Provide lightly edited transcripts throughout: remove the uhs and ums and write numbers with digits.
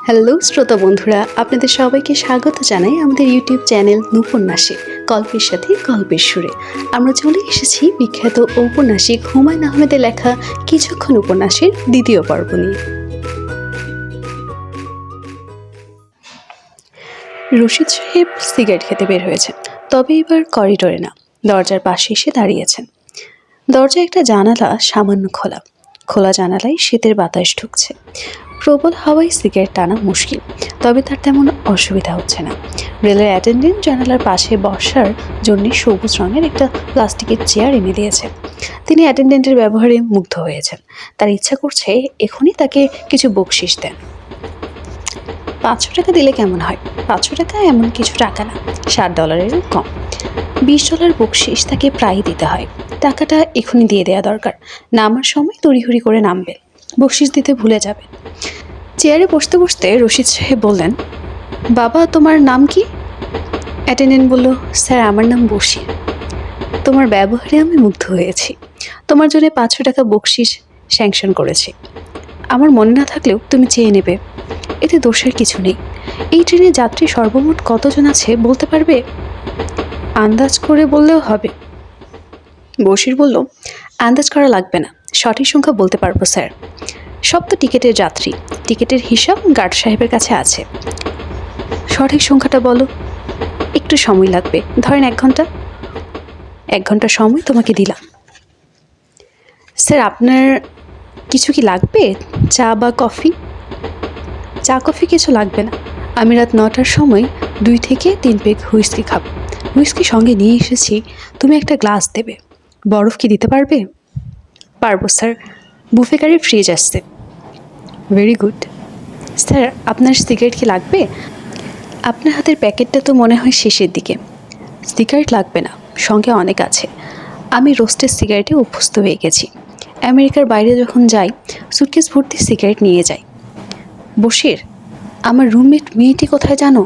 Hello শ্রোতা বন্ধুরা, আপনাদের সবাইকে স্বাগত জানাই আমাদের ইউটিউব চ্যানেল উপন্যাসে গল্পের সাথে গল্পের সুরে। আমরা চলে এসেছি বিখ্যাত ঔপন্যাসিক হুমায়ুন আহমেদের লেখা কিছুক্ষণ উপন্যাসের দ্বিতীয় পর্ব নিয়ে। রশিদ সাহেব সিগারেট খেতে বের হয়েছেন, তবে এবার করিডোরে না, দরজার পাশে এসে দাঁড়িয়েছেন। দরজায় একটা জানালা সামান্য খোলা, খোলা জানালায় শীতের বাতাস ঢুকছে। প্রবল হাওয়ায় সিগারেট টানা মুশকিল, তবে তার তেমন অসুবিধা হচ্ছে না। রেলের অ্যাটেন্ডেন্ট জানালার পাশে বসার জন্য সবুজ রঙের একটা প্লাস্টিকের চেয়ার এনে দিয়েছে। তিনি অ্যাটেন্ডেন্টের ব্যবহারে মুগ্ধ হয়েছেন। তার ইচ্ছা করছে এখনই তাকে কিছু বকশিশ দেন। 500 টাকা দিলে কেমন হয়? 500 টাকা এমন কিছু টাকা না, $60 কম। $20 বকশিশ তাকে প্রায় দিতে হয়। টাকাটা এখনই দিয়ে দেওয়া দরকার, নামার সময় তড়িঘড়ি করে নামবে, বকশিশ দিতে ভুলে যাবে। চেয়ারে বসতে বসতে রশিদ সাহেব বললেন, বাবা তোমার নাম কি? অ্যাটেন্ডেন্ট বলল, স্যার আমার নাম বশির। তোমার ব্যবহারে আমি মুগ্ধ হয়েছি, তোমার জন্য 500 টাকা বকশিশ স্যাংশন করেছি। আমার মনে না থাকলেও তুমি চেয়ে নেবে, এতে দোষের কিছু নেই। এই ট্রেনে যাত্রী সর্বমোট কতজন আছে বলতে পারবে? আন্দাজ করে বললেও হবে। বশির বলল, আন্দাজ করা লাগবে না, সঠিক সংখ্যা বলতে পারবো স্যার। সব তো টিকিটের যাত্রী, টিকিটের হিসাব গার্ড সাহেবের কাছে আছে। সঠিক সংখ্যাটা বলো। একটু সময় লাগবে, ধরেন 1 ঘন্টা। 1 ঘন্টা সময় তোমাকে দিলাম। স্যার আপনার কিছু কি লাগবে? চা বা কফি? চা কফি কিছু লাগবে না, আমি রাত 9টার সময় 2 থেকে 3 পেগ হুইস্কি খাবো। হুইস্কি সঙ্গে নিয়ে এসেছি, তুমি একটা গ্লাস দেবে। বরফ কি দিতে পারবে? পারবো স্যার, বুফে গাড়ির ফ্রিজ আসছে। Very good. স্যার আপনার সিগারেট কি লাগবে? আপনার হাতের প্যাকেটটা তো মনে হয় শেষের দিকে। সিগারেট লাগবে না, সঙ্গে অনেক আছে। আমি রোস্টেড সিগারেটে অভ্যস্ত হয়ে গেছি। আমেরিকার বাইরে যখন যাই সুটকেস ভর্তি সিগারেট নিয়ে যাই। বশির, আমার রুমমেট মেয়েটি কোথায় জানো?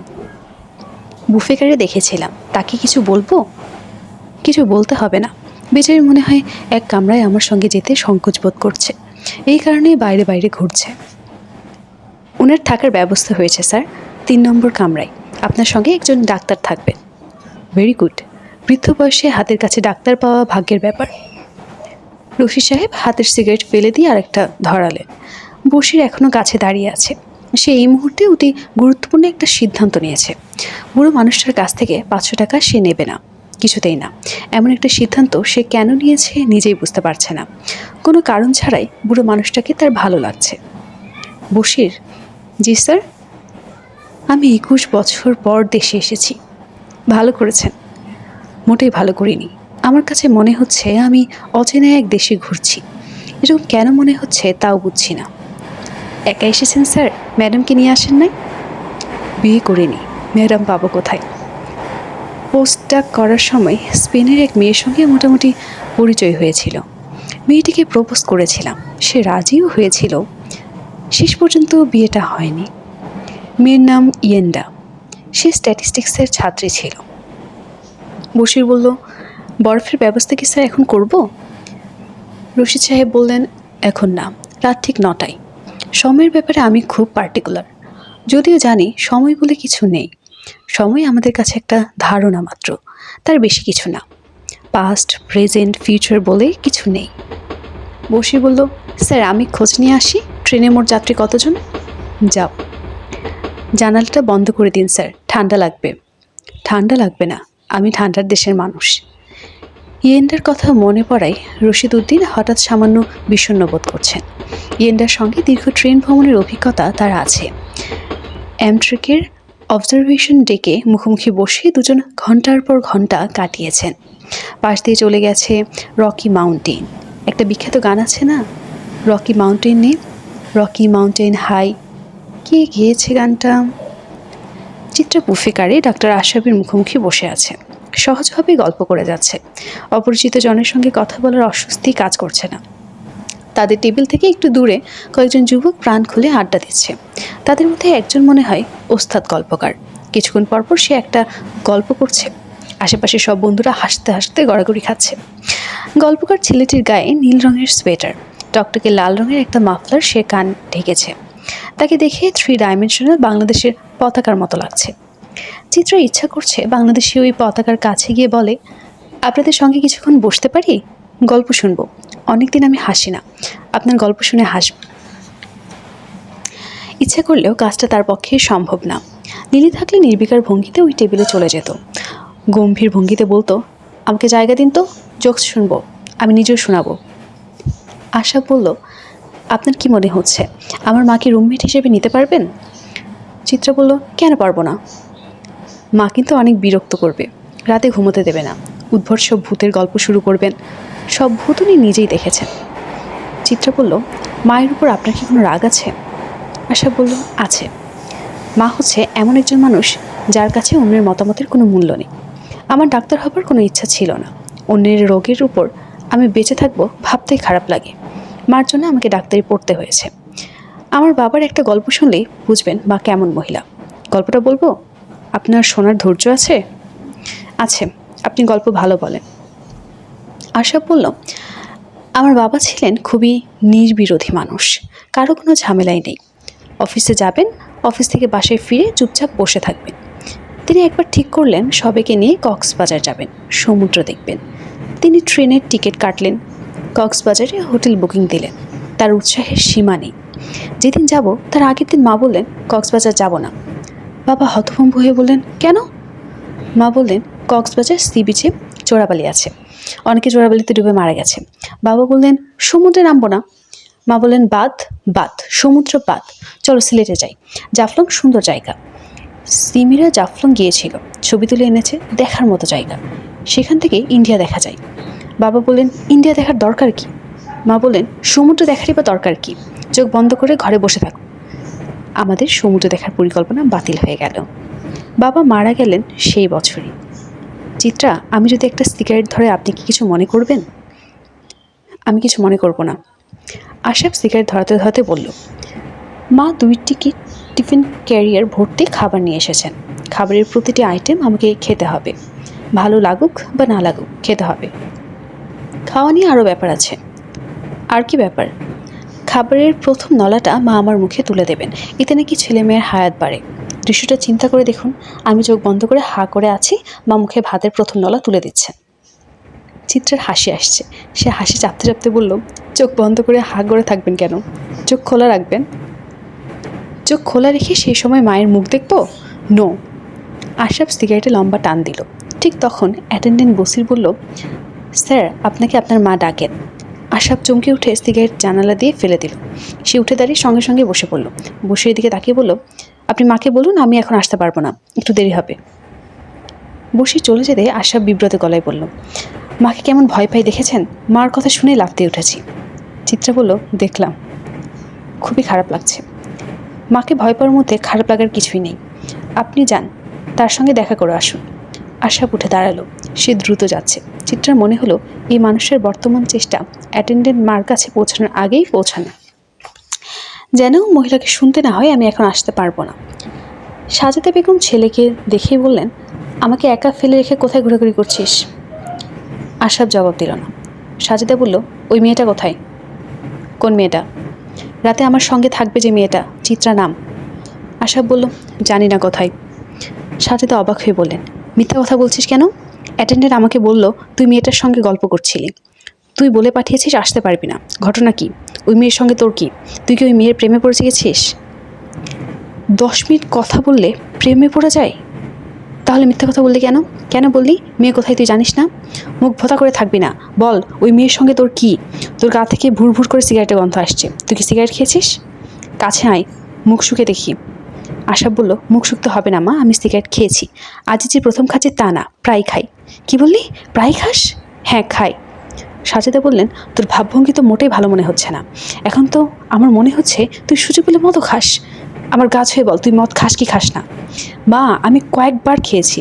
বুফে গাড়ি দেখেছিলাম, তাকে কিছু বলবো? কিছু বলতে হবে না, বেচারি মনে হয় এক কামরায় আমার সঙ্গে যেতে সংকোচ বোধ করছে, এই কারণেই বাইরে বাইরে ঘুরছে। ওনার থাকার ব্যবস্থা হয়েছে স্যার, 3 নম্বর কামরায়। আপনার সঙ্গে একজন ডাক্তার থাকবেন। Very good. বৃদ্ধ বয়সে হাতের কাছে ডাক্তার পাওয়া ভাগ্যের ব্যাপার। রশিদ সাহেব হাতের সিগারেট ফেলে দিয়ে আরেকটা ধরালেন। বশির এখনও কাছে দাঁড়িয়ে আছে। সে এই মুহূর্তে অতি গুরুত্বপূর্ণ একটা সিদ্ধান্ত নিয়েছে। বুড়ো মানুষটার কাছ থেকে 500 টাকা সে নেবে না, কিছুতেই না। এমন একটা সিদ্ধান্ত সে কেন নিয়েছে নিজেই বুঝতে পারছে না। কোনো কারণ ছাড়াই বুড়ো মানুষটাকে তার ভালো লাগছে। বশির, জি স্যার। আমি 21 বছর পর দেশে এসেছি। ভালো করেছেন। মোটেই ভালো করিনি। আমার কাছে মনে হচ্ছে আমি অচেনা এক দেশে ঘুরছি। এরকম কেন মনে হচ্ছে তাও বুঝছি না। একা এসেছেন স্যার? ম্যাডামকে নিয়ে আসেন নাই? বিয়ে করিনি, ম্যাডাম পাবো কোথায়? পোস্টডাক করার সময় স্পেনের এক মেয়ের সঙ্গে মোটামুটি পরিচয় হয়েছিল। মেয়েটিকে প্রপোজ করেছিলাম, সে রাজিও হয়েছিল। শেষ পর্যন্ত বিয়েটা হয়নি। মেয়ের নাম ইয়েন্ডা, সে স্ট্যাটিস্টিক্সের ছাত্রী ছিল। বশির বলল, বরফের ব্যবস্থা কি স্যার এখন করব? রশিদ সাহেব বললেন, এখন না, রাত ঠিক 9টায়। সময়ের ব্যাপারে আমি খুব পার্টিকুলার, যদিও জানি সময় বলে কিছু নেই। সময় আমাদের কাছে একটা ধারণা মাত্র, তার বেশি কিছু না। পাস্ট, প্রেজেন্ট, ফিউচার বলে কিছু নেই। বশির বলল, স্যার আমি খোঁজ নিয়ে আসি, ট্রেনে মোট যাত্রী কতজন? যাও। জানালাটা বন্ধ করে দিন স্যার, ঠান্ডা লাগবে। ঠান্ডা লাগবে না, আমি ঠান্ডার দেশের মানুষ। ইয়েন্ডার কথা মনে পড়ায় রশিদ উদ্দিন হঠাৎ সামান্য বিষণ্ণ বোধ করছেন। ইয়েন্ডার সঙ্গে দীর্ঘ ট্রেন ভ্রমণের অভিজ্ঞতা তার আছে। অ্যামট্রেকের অবজারভেশন ডেকে মুখোমুখি বসে দুজন ঘন্টার পর ঘন্টা কাটিয়েছেন। পাশ দিয়ে চলে গেছে রকি মাউন্টেন। একটা বিখ্যাত গান আছে না, রকি মাউন্টেন নে, রকি মাউন্টেন হাই। কে গেয়েছে গানটা? চিত্রা বুফে কারে ডাক্তার আশরাফের মুখোমুখি বসে আছে। সহজভাবে গল্প করে যাচ্ছে। অপরিচিত জনের সঙ্গে কথা বলার অস্বস্তি কাজ করছে না। তাদের টেবিল থেকে একটু দূরে কয়েকজন যুবক প্রাণ খুলে আড্ডা দিচ্ছে। তাদের মধ্যে একজন মনে হয় ওস্তাদ গল্পকার। কিছুক্ষণ পরপর সে একটা গল্প করছে। আশেপাশে সব বন্ধুরা হাসতে হাসতে গড়াগড়ি খাচ্ছে। গল্পকার ছেলেটির গায়ে নীল রঙের সোয়েটার, টকটকে লাল রঙের একটা মাফলার সে কান ঢেকেছে। তাকে দেখে 3 ডাইমেনশনাল বাংলাদেশের পতাকার মতো লাগছে। চিত্রা ইচ্ছা করছে বাংলাদেশি ওই পতাকার কাছে গিয়ে বলে, আপনাদের সঙ্গে কিছুক্ষণ বসতে পারি, গল্প শুনবো। অনেকদিন আমি হাসি না, আপনার গল্প শুনে হাসব। ইচ্ছা করলেও কাজটা তার পক্ষে সম্ভব না। লিলি থাকলে নির্বিকার ভঙ্গিতে ওই টেবিলে চলে যেত, গম্ভীর ভঙ্গিতে বলতো, আমাকে জায়গা দিন তো, জোকস শুনবো, আমি নিজেও শোনাবো। আশা বলল, আপনার কি মনে হচ্ছে আমার মাকে রুমমেট হিসেবে নিতে পারবেন? চিত্রা বলল, কেন পারবো না? মা কিন্তু অনেক বিরক্ত করবে, রাতে ঘুমোতে দেবে না, উদ্ভট সব ভূতের গল্প শুরু করবেন। সব ভূত উনি নিজেই দেখেছেন। চিত্রা বলল, মায়ের উপর আপনার কি কোনো রাগ আছে? আশা বলল, আছে। মা হচ্ছে এমন একজন মানুষ যার কাছে অন্যের মতামতের কোনো মূল্য নেই। আমার ডাক্তার হবার কোনো ইচ্ছা ছিল না। অন্যের রোগের উপর আমি বেঁচে থাকবো ভাবতেই খারাপ লাগে। মার জন্য আমাকে ডাক্তারি পড়তে হয়েছে। আমার বাবার একটা গল্প শুনলেই বুঝবেন মা কেমন মহিলা। গল্পটা বলবো? আপনার শোনার ধৈর্য আছে? আছে, আপনি গল্প ভালো বলেন। আশা বলল, আমার বাবা ছিলেন খুবই নির্বিরোধী মানুষ, কারো কোনো ঝামেলাই নেই। অফিসে যাবেন, অফিস থেকে বাসায় ফিরে চুপচাপ বসে থাকবেন। তিনি একবার ঠিক করলেন সবাইকে নিয়ে কক্সবাজার যাবেন, সমুদ্র দেখবেন। তিনি ট্রেনের টিকিট কাটলেন, কক্সবাজারে হোটেল বুকিং দিলেন। তার উৎসাহের সীমা নেই। যেদিন যাব তার আগের দিন মা বললেন, কক্সবাজার যাব না। বাবা হতভম্ব হয়ে বললেন, কেন? মা বললেন, কক্সবাজার সি বিচে চোরাবালি আছে, অনেকে চোরাবালিতে ডুবে মারা গেছে। বাবা বললেন, সমুদ্রে নামবো না। মা বললেন, বাদ বাদ, সমুদ্র বাদ, চলো সিলেটে যাই, জাফলং সুন্দর জায়গা। সিমিরা জাফলং গিয়েছিল, ছবি তুলে এনেছে, দেখার মতো জায়গা। সেখান থেকে ইন্ডিয়া দেখা যায়। বাবা বললেন, ইন্ডিয়া দেখার দরকার কি? মা বললেন, সমুদ্র দেখারই বা দরকার কি? চোখ বন্ধ করে ঘরে বসে থাকো। আমাদের সমুদ্র দেখার পরিকল্পনা বাতিল হয়ে গেল। বাবা মারা গেলেন সেই বছরই। চিত্রা, আমি যদি একটা সিগারেট ধরে আপনি কি কিছু মনে করবেন? আমি কিছু মনে করব না। আশাব সিগারেট ধরাতে ধরাতে বলল, মা 2টি টিফিন ক্যারিয়ার ভর্তি খাবার নিয়ে এসেছেন। খাবারের প্রতিটি আইটেম আমাকে খেতে হবে, ভালো লাগুক বা না লাগুক খেতে হবে। খাওয়া নিয়ে আরও ব্যাপার আছে। আর কি ব্যাপার? খাবারের প্রথম নলাটা মা আমার মুখে তুলে দেবেন, এতে নাকি ছেলে মেয়ের হায়াত বাড়ে। দৃশ্যটা চিন্তা করে দেখুন, আমি চোখ বন্ধ করে হা করে আছি, মা মুখে ভাতের প্রথম নলা তুলে দিচ্ছেন। চিত্রার হাসি আসছে। সে হাসি চাপতে চাপতে বলল, চোখ বন্ধ করে হা করে থাকবেন কেন? চোখ খোলা রাখবেন। চোখ খোলা রেখে সেই সময় মায়ের মুখ দেখব? নো। আশরাফ সিগারেটে লম্বা টান দিল। ঠিক তখন অ্যাটেন্ডেন্ট বসির বলল, স্যার, আপনাকে আপনার মা ডাকেন। আশরাফ চমকে উঠে সিগারেট জানালা দিয়ে ফেলে দিল। সে উঠে দাঁড়িয়ে সঙ্গে সঙ্গে বসে পড়ল। বসে এদিকে তাকিয়ে বলল, আপনি মাকে বলুন আমি এখন আসতে পারবো না, একটু দেরি হবে। বসে চলে যেতে আশরাফ বিব্রত গলায় বলল, মাকে কেমন ভয় পাই দেখেছেন? মার কথা শুনে লাফতে উঠেছি। চিত্রা বলল, দেখলাম, খুবই খারাপ লাগছে। মাকে ভয় পাওয়ার মধ্যে খারাপ লাগার কিছুই নেই। আপনি যান, তার সঙ্গে দেখা করে আসুন। আশরাফ উঠে দাঁড়ালো। সে দ্রুত যাচ্ছে। চিত্রার মনে হলো এই মানুষের বর্তমান চেষ্টা অ্যাটেন্ডেন্ট মার কাছে পৌঁছানোর আগেই পৌঁছানো, যেন মহিলাকে শুনতে না হয় আমি এখন আসতে পারবো না। সাজেদা বেগম ছেলেকে দেখেই বললেন, আমাকে একা ফেলে রেখে কোথায় ঘোরাঘুরি করছিস? আশরাফ জবাব দিল না। সাজেদা বলল, ওই মেয়েটা কোথায়? কোন মেয়েটা? রাতে আমার সঙ্গে থাকবে যে মেয়েটা, চিত্রা নাম। আশরাফ বলল, জানি না কোথায়। সাজেদা অবাক হয়ে বললেন, মিথ্যা কথা বলছিস কেন? অ্যাটেন্ডেন্ট আমাকে বলল তুই মেয়েটার সঙ্গে গল্প করছিলি, তুই বলে পাঠিয়েছিস আসতে পারবি না। ঘটনা কি? ওই মেয়ের সঙ্গে তোর কি? তুই কি ওই মেয়ের প্রেমে পড়ে গেছিস? 10 মিনিট কথা বললে প্রেমে পড়ে যায়? তাহলে মিথ্যা কথা বললি কেন? কেন বললি? মেয়ে কোথায় তুই জানিস না? মুখ ভোতা করে থাকবি না, বল ওই মেয়ের সঙ্গে তোর কি? তোর গা থেকে ভুর ভুর করে সিগারেটের গন্ধ আসছে, তুই কি সিগারেট খেয়েছিস? কাছে আয়, মুখ শুকে দেখি। আশরাফ বলল, মুখ শুকতে হবে না মা, আমি সিগারেট খেয়েছি। আজ যে প্রথম খাচ্ছি তা না, প্রায় খাই। কি বললি? প্রায় খাস? হ্যাঁ খাই। সাজেদা বললেন, তোর ভাবভঙ্গি তো মোটেই ভালো মনে হচ্ছে না। এখন তো আমার মনে হচ্ছে তুই সুযোগ পেলে মদও খাস। আমার গা ছুঁয়ে বল, তুই মদ খাস কি খাস না? মা, আমি কয়েকবার খেয়েছি।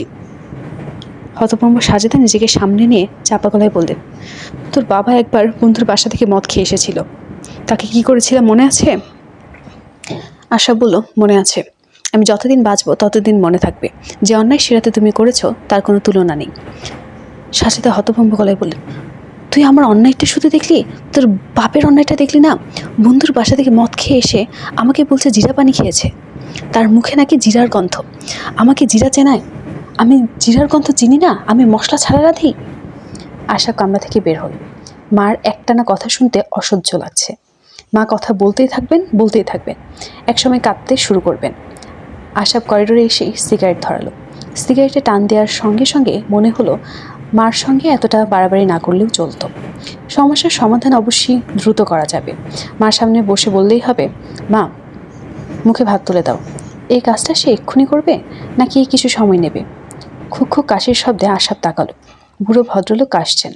হতভম্ব সাজেদা নিজেকে সামনে নিয়ে চাপা গলায় বললেন, তোর বাবা একবার বন্ধুর বাসা থেকে মদ খেয়ে এসেছিল, তাকে কি করেছিলাম মনে আছে? আশা বলল, মনে আছে। আমি যতদিন বাঁচবো ততদিন মনে থাকবে, যে অন্যায় সেরাতে তুমি করেছো তার কোনো তুলনা নেই। সাজেদা হতভম্ব গলায় বললেন, তুই আমার অন্যায়টা শুধু দেখলি, তোর বাপের অন্যায়টা দেখলি না? বন্ধুর বাসা থেকে মদ খেয়ে এসে আমাকে বলছে জিরা পানি খেয়েছে, তার মুখে নাকি জিরার গন্ধ। আমাকে জিরা চেনায়? আমি জিরার গন্ধ চিনি না? আমি মশলা ছাড়া রাঁধি। আশা কামরা থেকে বের হল। মার একটানা কথা শুনতে অসহ্য লাগছে। মা কথা বলতেই থাকবেন, একসময় কাঁদতে শুরু করবেন। আশা করিডোরে এসেই সিগারেট ধরালো। সিগারেটে টান দেওয়ার সঙ্গে সঙ্গে মনে হলো মার সঙ্গে এতটা বাড়াবাড়ি না করলেও চলতো। সমস্যার সমাধান অবশ্যই দ্রুত করা যাবে। মার সামনে বসে বললেই হবে, মা মুখে ভাত তুলে দাও। এই কাজটা সে এক্ষুনি করবে নাকি কিছু সময় নেবে? খুব কাশির শব্দে আশাব তাকালো। বুড়ো ভদ্রলোক কাশছেন।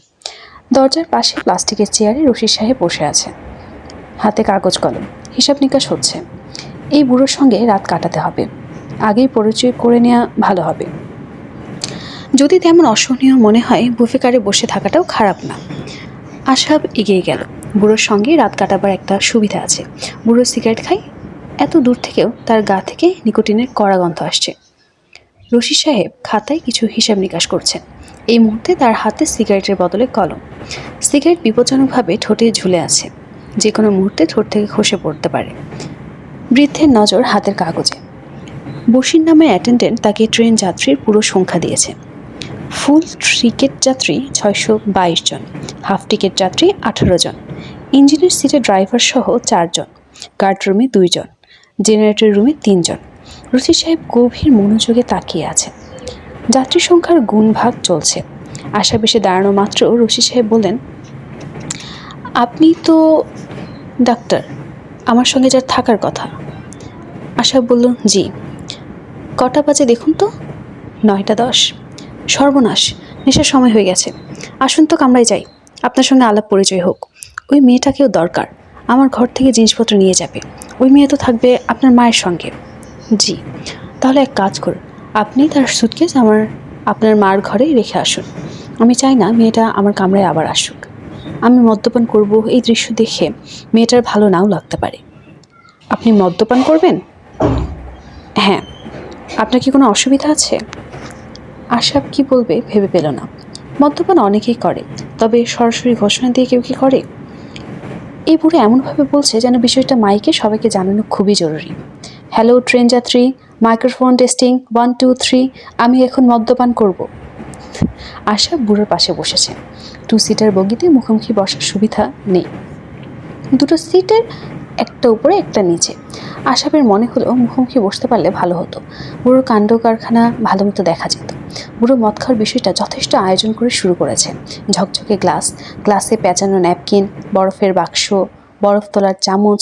দরজার পাশে প্লাস্টিকের চেয়ারে রশিদ সাহেব বসে আছে, হাতে কাগজ কলম, হিসাব নিকাশ হচ্ছে। এই বুড়োর সঙ্গে রাত কাটাতে হবে, আগেই পরিচয় করে নেওয়া ভালো হবে। যদি তেমন অসহনীয় মনে হয় বুফে বসে থাকাটাও খারাপ না। আশাব এগিয়ে গেল। বুড়োর সঙ্গে রাত কাটাবার একটা সুবিধা আছে। বুড়ো সিগারেট খায়, এত দূর থেকেও তার গা থেকে নিকোটিনের কড়া গন্ধ আসছে। রশিদ সাহেব খাতায় কিছু হিসাব নিকাশ করছেন। এই মুহূর্তে তার হাতে সিগারেটের বদলে কলম। সিগারেট বিপজ্জনকভাবে ঠোঁটে ঝুলে আছে, যে কোনো মুহূর্তে ঠোঁট থেকে খসে পড়তে পারে। বৃদ্ধের নজর হাতের কাগজে। বসির নামের অ্যাটেন্ডেন্ট তাকে ট্রেন যাত্রীর পুরো সংখ্যা দিয়েছে। ফুল টিকিট যাত্রী 622 জন, হাফ টিকিট যাত্রী 18 জন, ইঞ্জিনের সিটে ড্রাইভার সহ 4 জন, গার্ড রুমে 2 জন, জেনারেটর রুমে 3 জন। রশিদ সাহেব গভীর মনোযোগে তাকিয়ে আছেন। যাত্রী সংখ্যার গুণভাগ চলছে। আশা বেশে দাঁড়ানো মাত্র রশিদ সাহেব বললেন, আপনি তো ডাক্তার, আমার সঙ্গে যার থাকার কথা। আশা বলল, জি। কটা বাজে দেখুন তো? 9:10। সর্বনাশ, নেশার সময় হয়ে গেছে। আসুন তো কামরায় যাই, আপনার সঙ্গে আলাপ পরিচয় হোক। ওই মেয়েটাকেও দরকার, আমার ঘর থেকে জিনিসপত্র নিয়ে যাবে। ওই মেয়ে তো থাকবে আপনার মায়ের সঙ্গে। জি। তাহলে এক কাজ করুন, আপনি তার সুটকেস আপনার মার ঘরে রেখে আসুন। আমি চাই না মেয়েটা আমার কামরায় আবার আসুক। আমি মদ্যপান করব, এই দৃশ্য দেখে মেয়েটার ভালো নাও লাগতে পারে। আপনি মদ্যপান করবেন? হ্যাঁ। আপনার কি কোনো অসুবিধা আছে? আশাব কি বলবে ভেবে পেল না। মদ্যপান অনেকেই করে, তবে সরাসরি ঘোষণা দিয়ে কেউ কি করে? এই বুড়ো এমনভাবে বলছে যেন বিষয়টা মাইকে সবাইকে জানানো খুবই জরুরি। হ্যালো ট্রেন যাত্রী, মাইক্রোফোন টেস্টিং 1 2 3, আমি এখন মদ্যপান করব। আশাব বুড়োর পাশে বসেছে। 2 সিটার বগিতে মুখোমুখি বসার সুবিধা নেই, দুটো সিটের একটা উপরে একটা নিচে। আশাবের মনে হলো মুখোমুখি বসতে পারলে ভালো হতো। বুড়োর কাণ্ড কারখানা ভালো মতো দেখা যেত। বুড়ো মদ খাওয়ার বিষয়টা যথেষ্ট আয়োজন করে শুরু করেছে। ঝকঝকে গ্লাসে পেঁচানো ন্যাপকিন, বরফের বাক্স, বরফ তোলার চামচ,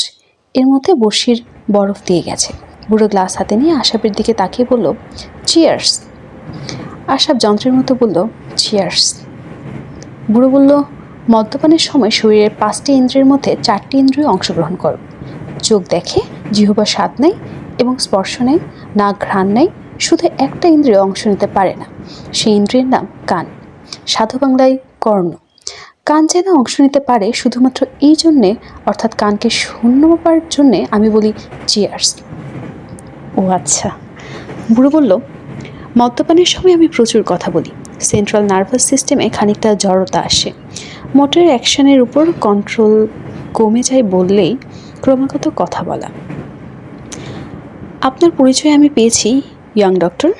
এর মধ্যে বসির বরফ দিয়ে গেছে। বুড়ো গ্লাস হাতে নিয়ে আশাবের দিকে তাকিয়ে বলল, চিয়ার্স। আশাব যন্ত্রের মতো বলল, চিয়ার্স। বুড়ো বলল, মদ্যপানের সময় শরীরের 5টি ইন্দ্রিয়ের মধ্যে 4টি ইন্দ্রিয় অংশগ্রহণ করো। চোখ দেখে, জিহ্বা স্বাদ নেয় এবং স্পর্শ নেয়, নাক ঘ্রাণ নেয়, শুধু একটা ইন্দ্রিয় অংশ নিতে পারে না, সেই ইন্দ্রিয়ের নাম কান, সাধু বাংলায় কর্ণ। কান যেন অংশ নিতে পারে শুধুমাত্র এই জন্যে, অর্থাৎ কানকে শূন্য পাওয়ার জন্যে আমি বলি চিয়ার্স। ও আচ্ছা। বুড়ো বলল, মদ্যপানের সময় আমি প্রচুর কথা বলি। সেন্ট্রাল নার্ভাস সিস্টেমে খানিকটা জড়তা আসে, মোটর অ্যাকশনের উপর কন্ট্রোল কমে যায় বললেই ক্রমাগত কথা বলা। আপনার পরিচয় আমি পেয়েছি ইয়াং ডক্টর।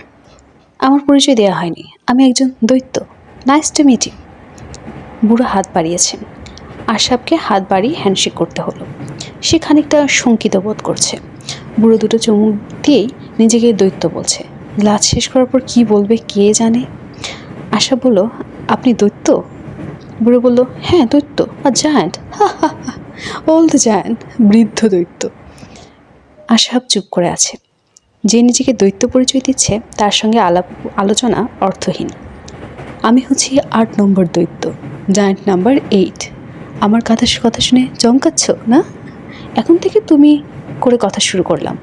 আমার পরিচয় দেওয়া হয়নি, আমি একজন দৈত্য। Nice to meet you. বুড়ো হাত বাড়িয়েছেন। আশাবকে হাত বাড়িয়ে হ্যান্ডশেক করতে হলো। সে খানিকটা শঙ্কিত বোধ করছে। বুড়ো দুটো চুমুক দিয়েই নিজেকে দৈত্য বলছে। গ্লাস শেষ করার পর কী বলবে কে জানে। আশা বলল, আপনি দৈত্য? বুড়ো বলল, হ্যাঁ দৈত্য, আর জায়ান্ট, হা হা হা, ওল্ড জায়ান্ট, বৃদ্ধ দৈত্য। আশাব চুপ করে আছে। যে নিজেকে দৈত্য পরিচয় দিচ্ছে তার সঙ্গে আলোচনা অর্থহীন। আমি হচ্ছি 8 নম্বর দৈত্য, জায়ান্ট নাম্বার 8। আমার কথা শুনে চমকাচ্ছ না? এখন থেকে তুমি করে কথা শুরু করলাম।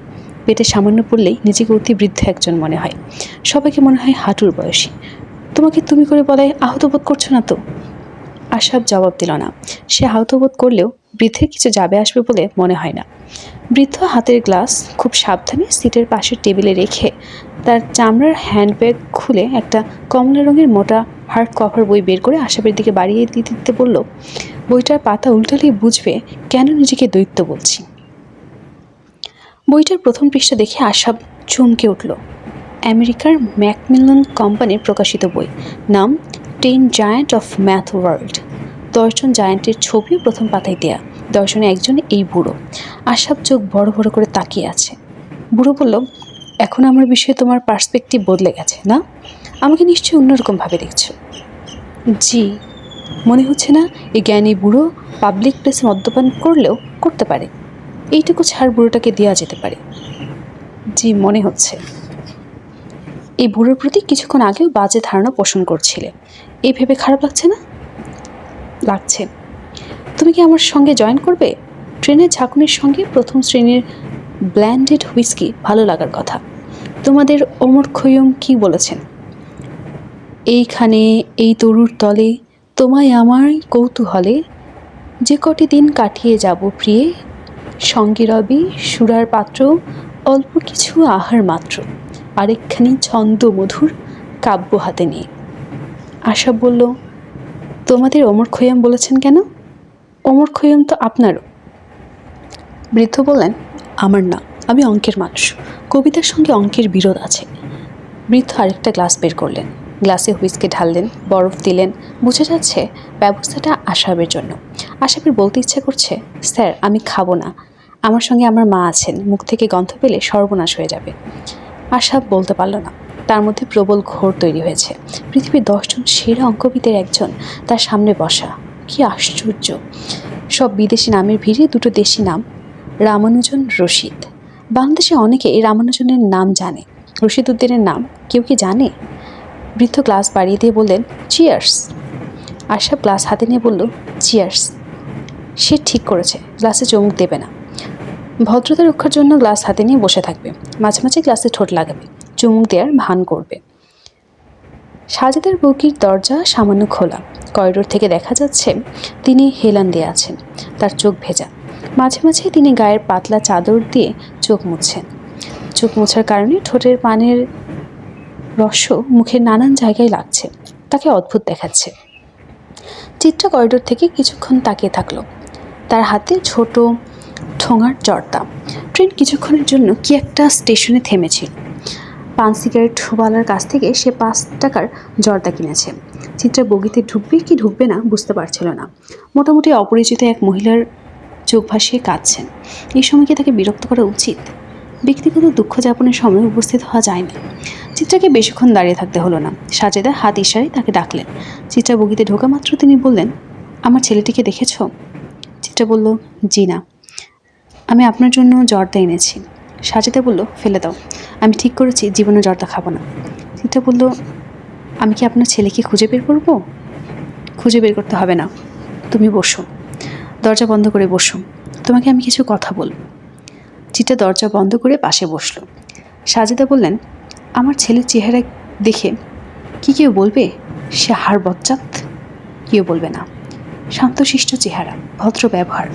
পেটে সামান্য পড়লেই নিজেকে অতি বৃদ্ধ একজন মনে হয়। সবাইকে মনে হয় হাঁটুর বয়সী। তোমাকে তুমি করে বলায় আহত বোধ করছো না তো? আশাব জবাব দিল না। সে আহত বোধ করলেও বৃদ্ধের কিছু যাবে আসবে বলে মনে হয় না। বৃদ্ধ হাতের গ্লাস খুব সাবধানে সিটের পাশের টেবিলে রেখে তার চামড়ার হ্যান্ডব্যাগ খুলে একটা কমলা রঙের মোটা হার্ড কভার বই বের করে আশাবের দিকে বাড়িয়ে দিতে দিতে বলল, বইটার পাতা উল্টালেই বুঝবে কেন নিজেকে দৈত্য বলছি। বইটার প্রথম পৃষ্ঠা দেখে আশাব চমকে উঠল। আমেরিকার ম্যাকমিলান কোম্পানির প্রকাশিত বই, নাম 10 জায়ান্ট অফ ম্যাথ ওয়ার্ল্ড। 10 জন জায়ান্টের ছবিও প্রথম পাতায় দেয়া। 10 জনে একজন এই বুড়ো। আশাব চোখ বড় বড় করে তাকিয়ে আছে। বুড়ো বলল, এখন আমার বিষয়ে তোমার পার্সপেক্টিভ বদলে গেছে না? আমাকে নিশ্চয়ই অন্যরকমভাবে দেখছো। জি, মনে হচ্ছে না এই জ্ঞানী বুড়ো পাবলিক প্লেসে মদ্যপান করলেও করতে পারে। এইটুকু ছাড় বুড়োটাকে দেওয়া যেতে পারে। জি, মনে হচ্ছে। এই বুড়োর প্রতি কিছুক্ষণ আগেও বাজে ধারণা পোষণ করছিলে, এই ভেবে খারাপ লাগছে না? লাগছে। তুমি কি আমার সঙ্গে জয়েন করবে? ট্রেনের ঝাঁকুনির সঙ্গে প্রথম শ্রেণীর ব্ল্যান্ডেড হুইস্কি ভালো লাগার কথা। তোমাদের ওমর খৈয়ম কি বলেছেন? এইখানে এই তরুর তলে তোমায় আমার কৌতূহলে যে কটি দিন কাটিয়ে যাব প্রিয়ে, সঙ্গে রবি সুরার পাত্র, অল্প কিছু আহার মাত্র, আরেকখানি ছন্দ মধুর কাব্য হাতে নিয়ে। আশা বলল, তোমাদের ওমর খৈয়াম বলেছেন কেন? ওমর খৈয়াম তো আপনারও। বৃদ্ধ বললেন, আমার না, আমি অঙ্কের মানুষ, কবিতার সঙ্গে অঙ্কের বিরোধ আছে। বৃদ্ধ আরেকটা গ্লাস বের করলেন, গ্লাসে হুইস্কি ঢাললেন, বরফ দিলেন। বুঝে যাচ্ছে ব্যবস্থাটা আশাবের জন্য। আশাবের বলতে ইচ্ছা করছে, স্যার আমি খাবো না, আমার সঙ্গে আমার মা আছেন, মুখ থেকে গন্ধ পেলে সর্বনাশ হয়ে যাবে। আশাব বলতে পারল না। তার মধ্যে প্রবল ঘোর তৈরি হয়েছে। পৃথিবীর 10 জন সেরা অঙ্কবিদের একজন তার সামনে বসা, কি আশ্চর্য! সব বিদেশি নামের ভিড়ে দুটো দেশি নাম, রামানুজন, রশিদ। বাংলাদেশে অনেকে এই রামানুজনের নাম জানে, রশিদ উদ্দিনের নাম কেউ কি জানে? বৃদ্ধ গ্লাস বাড়িয়ে দিয়ে বললেন, চিয়ার্স। আশাব গ্লাস হাতে নিয়ে বলল, চিয়ার্স। সে ঠিক করেছে, গ্লাসে চুমুক দেবে না। ভদ্রতা রক্ষার জন্য গ্লাস হাতে নিয়ে বসে থাকবে, মাঝে মাঝে গ্লাসে ঠোঁট লাগাবে, চুমুক দেওয়ার ভান করবে। সাজেদার বউকির দরজা সামান্য খোলা। করিডোর থেকে দেখা যাচ্ছে তিনি হেলান দিয়ে আছেন, তার চোখ ভেজা। মাঝে মাঝে তিনি গায়ের পাতলা চাদর দিয়ে চোখ মুছছেন। চোখ মোছার কারণে ঠোঁটের পানের রস মুখের নানান জায়গায় লাগছে, তাকে অদ্ভুত দেখাচ্ছে। চিত্রা করিডোর থেকে কিছুক্ষণ তাকিয়ে থাকলো। তার হাতে ছোট ঠোঙার জর্দা। ট্রেন কিছুক্ষণের জন্য কি একটা স্টেশনে থেমেছিল। পান সিগারেটওয়ালার কাছ থেকে সে 5 টাকার জর্দা কিনেছে। চিত্রা বগিতে ঢুকবে কি ঢুকবে না বুঝতে পারছিল না। মোটামুটি অপরিচিত এক মহিলার চোখ ভাসিয়ে কাঁদছেন। এই সময় কি তাকে বিরক্ত করা উচিত? ব্যক্তিগত দুঃখ যাপনের সময় উপস্থিত হওয়া যায় না। চিত্রাকে বেশিক্ষণ দাঁড়িয়ে থাকতে হলো না। সাজেদা হাত ইশারায় তাকে ডাকলেন। চিত্রা বগিতে ঢোকা মাত্র তিনি বললেন, আমার ছেলেটিকে দেখেছ? চিত্রা বলল, জি না। আমি আপনার জন্য জর্দা এনেছি। সাজেদা বলল, ফেলে দাও, আমি ঠিক করেছি জীবনে জর্দা খাবো না। চিত্রা বলল, আমি কি আপনার ছেলেকে খুঁজে বের করব? খুঁজে বের করতে হবে না, তুমি বসো, দরজা বন্ধ করে বসো, তোমাকে আমি কিছু কথা বলব। চিত্রা দরজা বন্ধ করে পাশে বসলো। সাজেদা বললেন, আমার ছেলের চেহারা দেখে কি কেউ বলবে সে হাড় বজ্জাত? কেউ বলবে না। শান্তশিষ্ট চেহারা, ভদ্র ব্যবহার,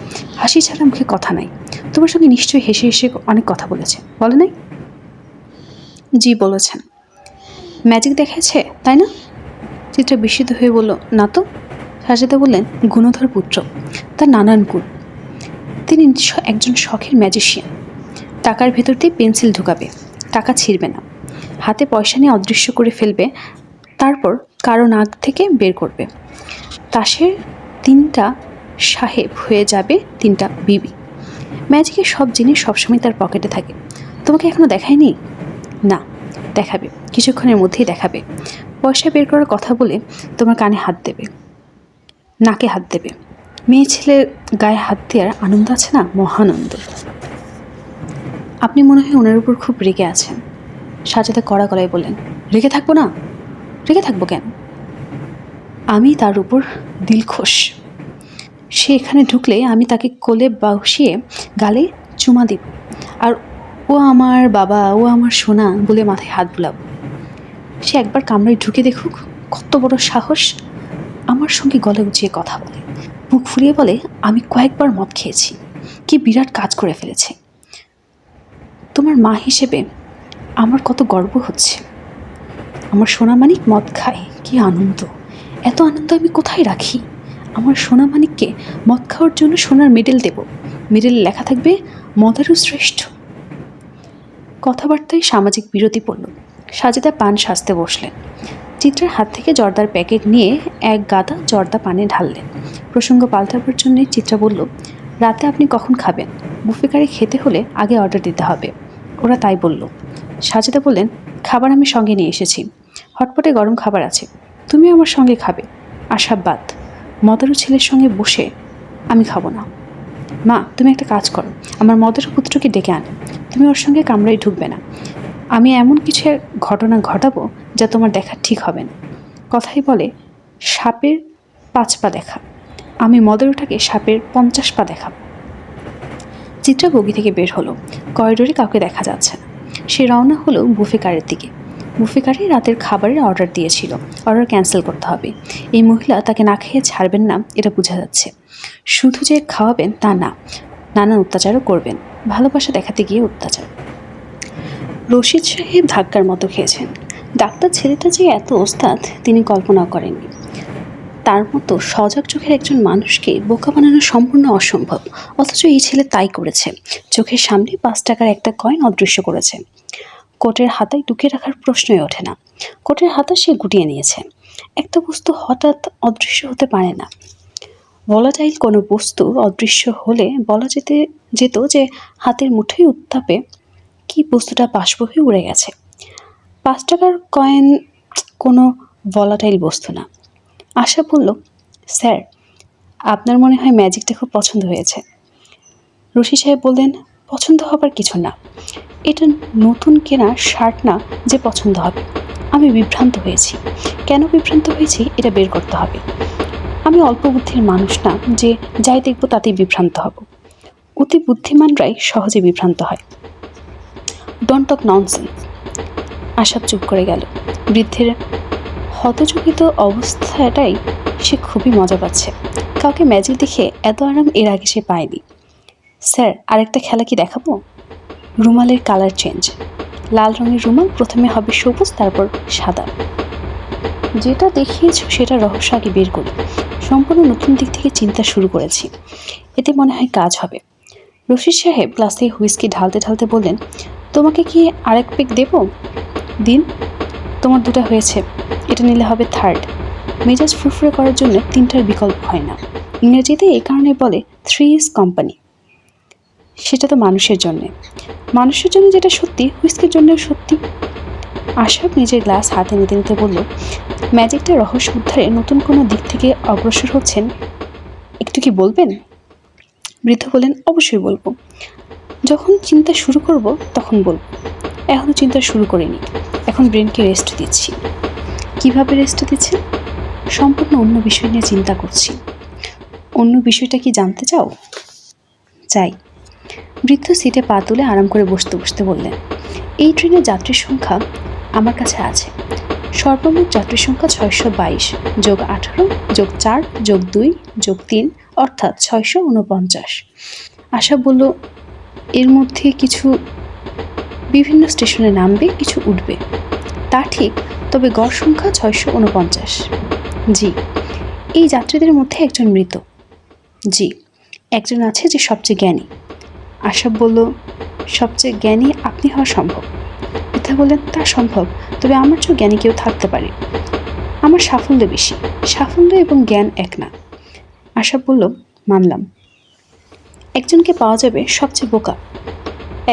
হাসি ছাড়া মুখে কথা নাই। তোমার সঙ্গে নিশ্চয়ই হেসে হেসে অনেক কথা বলেছে, বলে নাই? জি বলেছেন। ম্যাজিক দেখাচ্ছে তাই না? চিত্রা বিস্মিত হয়ে বলল, না তো। সাজেদা বললেন, গুণধর পুত্র, তার নানান গুণ। তিনি একজন শখের ম্যাজিশিয়ান। টাকার ভেতর দিয়ে পেন্সিল ঢুকাবে, টাকা ছিঁড়বে না, হাতে পয়সা নিয়ে অদৃশ্য করে ফেলবে, তারপর কারো নাক থেকে বের করবে। তাসের 3টা সাহেব হয়ে যাবে 3টা বিবি। ম্যাজিকের সব জিনিস সবসময় তার পকেটে থাকে। তোমাকে এখনো দেখায়নি? না, দেখাবে, কিছুক্ষণের মধ্যেই দেখাবে। পয়সা বের করার কথা বলে তোমার কানে হাত দেবে, নাকে হাত দেবে। মেয়ে ছেলের গায়ে হাত দেওয়ার আনন্দ আছে না, মহানন্দ। আপনি মনে হয় ওনার উপর খুব রেগে আছেন। সাজেদা কড়া গলায় বললেন, রেগে থাকবো না? রেগে থাকবো কেন? আমি তার উপর দিলখোশ। সে এখানে ঢুকলে আমি তাকে কোলে বসিয়ে গালে চুমা দিব, আর ও আমার বাবা, ও আমার সোনা বলে মাথায় হাত বুলাবো। সে একবার কামরায় ঢুকে দেখুক, কত বড় সাহস! আমার সঙ্গে গলে উঁচিয়ে কথা বলে, বুক ফুলিয়ে বলে, আমি কয়েকবার মদ খেয়েছি, কি বিরাট কাজ করে ফেলেছে। তোমার মা হিসেবে আমার কত গর্ব হচ্ছে। আমার সোনামানিক মদ খায়, কি আনন্দ! এত আনন্দ আমি কোথায় রাখি? আমার সোনা মানিককে মদ খাওয়ার জন্য সোনার মেডেল দেব। মেডেলে লেখা থাকবে মদারু শ্রেষ্ঠ। কথাবার্তায় সামাজিক বিরতি পড়ল। সাজেদা পান সাজতে বসলেন। চিত্রার হাত থেকে জর্দার প্যাকেট নিয়ে এক গাদা জর্দা পানে ঢাললেন। প্রসঙ্গ পাল্টাবার জন্য চিত্রা বলল, রাতে আপনি কখন খাবেন? বুফে গাড়ি খেতে হলে আগে অর্ডার দিতে হবে। ওরা তাই বলল। সাজেদা বললেন, খাবার আমি সঙ্গে নিয়ে এসেছি। হটপটে গরম খাবার আছে, তুমি আমার সঙ্গে খাবে। আশাবাদ মদারু ছেলের সঙ্গে বসে আমি খাবো না। মা, তুমি একটা কাজ করো, আমার মদারু পুত্রকে ডেকে আনো। তুমি ওর সঙ্গে কামরায় ঢুকবে না। আমি এমন কিছু ঘটনা ঘটাবো যা তোমার দেখা ঠিক হবে না। কথাই বলে সাপের 5 পা দেখা, আমি মদারুটাকে সাপের 50 পা দেখাবো। চিত্রা বগি থেকে বের হলো। করিডোরে কাউকে দেখা যাচ্ছে না। সে রওনা হলো বুফে কারের দিকে। বুফে কারে রাতের খাবারের অর্ডার দিয়েছিল। অর্ডার ক্যান্সেল করতে হবে। এই মহিলা তাকে না খেয়ে ছাড়বেন না, এটা বোঝা যাচ্ছে। শুধু যে খাওয়াবেন তা না, নানান অত্যাচারও করবেন। ভালোবাসা দেখাতে গিয়ে অত্যাচার। রশিদ সাহেব ধাক্কার মতো খেয়েছেন। ডাক্তার ছেলেটা যে এত ওস্তাদ তিনি কল্পনাও করেননি। তার মতো সজাগ চোখের একজন মানুষকে বোকা বানানো সম্পূর্ণ অসম্ভব, অথচ এই ছেলে তাই করেছে। চোখের সামনে 5 টাকার একটা কয়েন অদৃশ্য করেছে। কোটের হাতায় লুকিয়ে রাখার প্রশ্নই ওঠে না। কোটের হাতা সে গুটিয়ে নিয়েছে। একটা বস্তু হঠাৎ অদৃশ্য হতে পারে না। ভোলাটাইল কোনো বস্তু অদৃশ্য হলে বলা যেত যে হাতের মুঠোয় উত্তাপে কি বস্তুটা বাষ্প হয়ে উড়ে গেছে। 5 টাকার কয়েন কোনো ভোলাটাইল বস্তু না। আশা বলল, স্যার, আপনার মনে হয় ম্যাজিকটা খুব পছন্দ হয়েছে। রশিদ সাহেব বললেন, পছন্দ হবার কিছু না, এটা নতুন কেনা শার্ট না যে পছন্দ হবে। আমি বিভ্রান্ত হয়েছি। কেন বিভ্রান্ত হয়েছি এটা বের করতে হবে। আমি অল্প বুদ্ধির মানুষ না যে যাই দেখব তাতেই বিভ্রান্ত হব। অতি বুদ্ধিমানরাই সহজে বিভ্রান্ত হয়। Don't talk nonsense. আশা চুপ করে গেল। বৃদ্ধের হতচকিত অবস্থাটাই সে খুবই মজা পাচ্ছে। কাউকে ম্যাজিক দেখে এত আরাম এর আগে সে পায়নি। স্যার, আরেকটা খেলা কি দেখাবো? রুমালের কালার চেঞ্জ। লাল রঙের রুমাল প্রথমে হবে সবুজ, তারপর সাদা। যেটা দেখিয়েছ সেটা রহস্য আগে বের করি। সম্পূর্ণ নতুন দিক থেকে চিন্তা শুরু করেছি, এতে মনে হয় কাজ হবে। রশিদ সাহেব গ্লাসে হুইস্কি ঢালতে ঢালতে বললেন, তোমাকে কি আরেক পেক দেব? দিন। তোমার 2টা হয়েছে, এটা নিলে হবে 3rd। মেজাজ ফুরফুরে করার জন্য 3টার বিকল্প হয় না। ইংরেজিতে এই কারণে বলে 3 is company। সেটা তো মানুষের জন্যে। মানুষের জন্য যেটা সত্যি, হুইস্কির জন্যও সত্যি। আশাব নিজের গ্লাস হাতে নিতে নিতে বলল, ম্যাজিকটা রহস্য উদ্ধারে নতুন কোনো দিক থেকে অগ্রসর হচ্ছেন, একটু কি বলবেন? বৃদ্ধ বললেন, অবশ্যই বলবো। যখন চিন্তা শুরু করব তখন বলবো। এখনও চিন্তা শুরু করিনি। এখন ব্রেনকে রেস্ট দিচ্ছি। কিভাবে রেস্ট দিচ্ছেন? সম্পূর্ণ অন্য বিষয় নিয়ে চিন্তা করছি। অন্য বিষয়টা কি জানতে চাও? চাই। বৃদ্ধ সিটে পা তুলে আরাম করে বসতে বসতে বললেন, এই ট্রেনের যাত্রীর সংখ্যা আমার কাছে আছে। সর্বমোট যাত্রীর সংখ্যা 622 যোগ 18 যোগ 4 যোগ 2 যোগ 3 অর্থাৎ 649। আশা বলল, এর মধ্যে কিছু বিভিন্ন স্টেশনে নামবে, কিছু উঠবে। তা ঠিক, তবে গড় সংখ্যা 649। জি। এই যাত্রীদের মধ্যে একজন মৃত। জি। একজন আছে যে সবচেয়ে জ্ঞানী। আশা বলল, সবচেয়ে জ্ঞানী আপনি হওয়া সম্ভব। বৃদ্ধা বললেন, তা সম্ভব, তবে আমার চেয়েও জ্ঞানী কেউ থাকতে পারে। আমার সাফল্য বেশি। সাফল্য এবং জ্ঞান এক না। আশা বলল, মানলাম। একজনকে পাওয়া যাবে সবচেয়ে বোকা,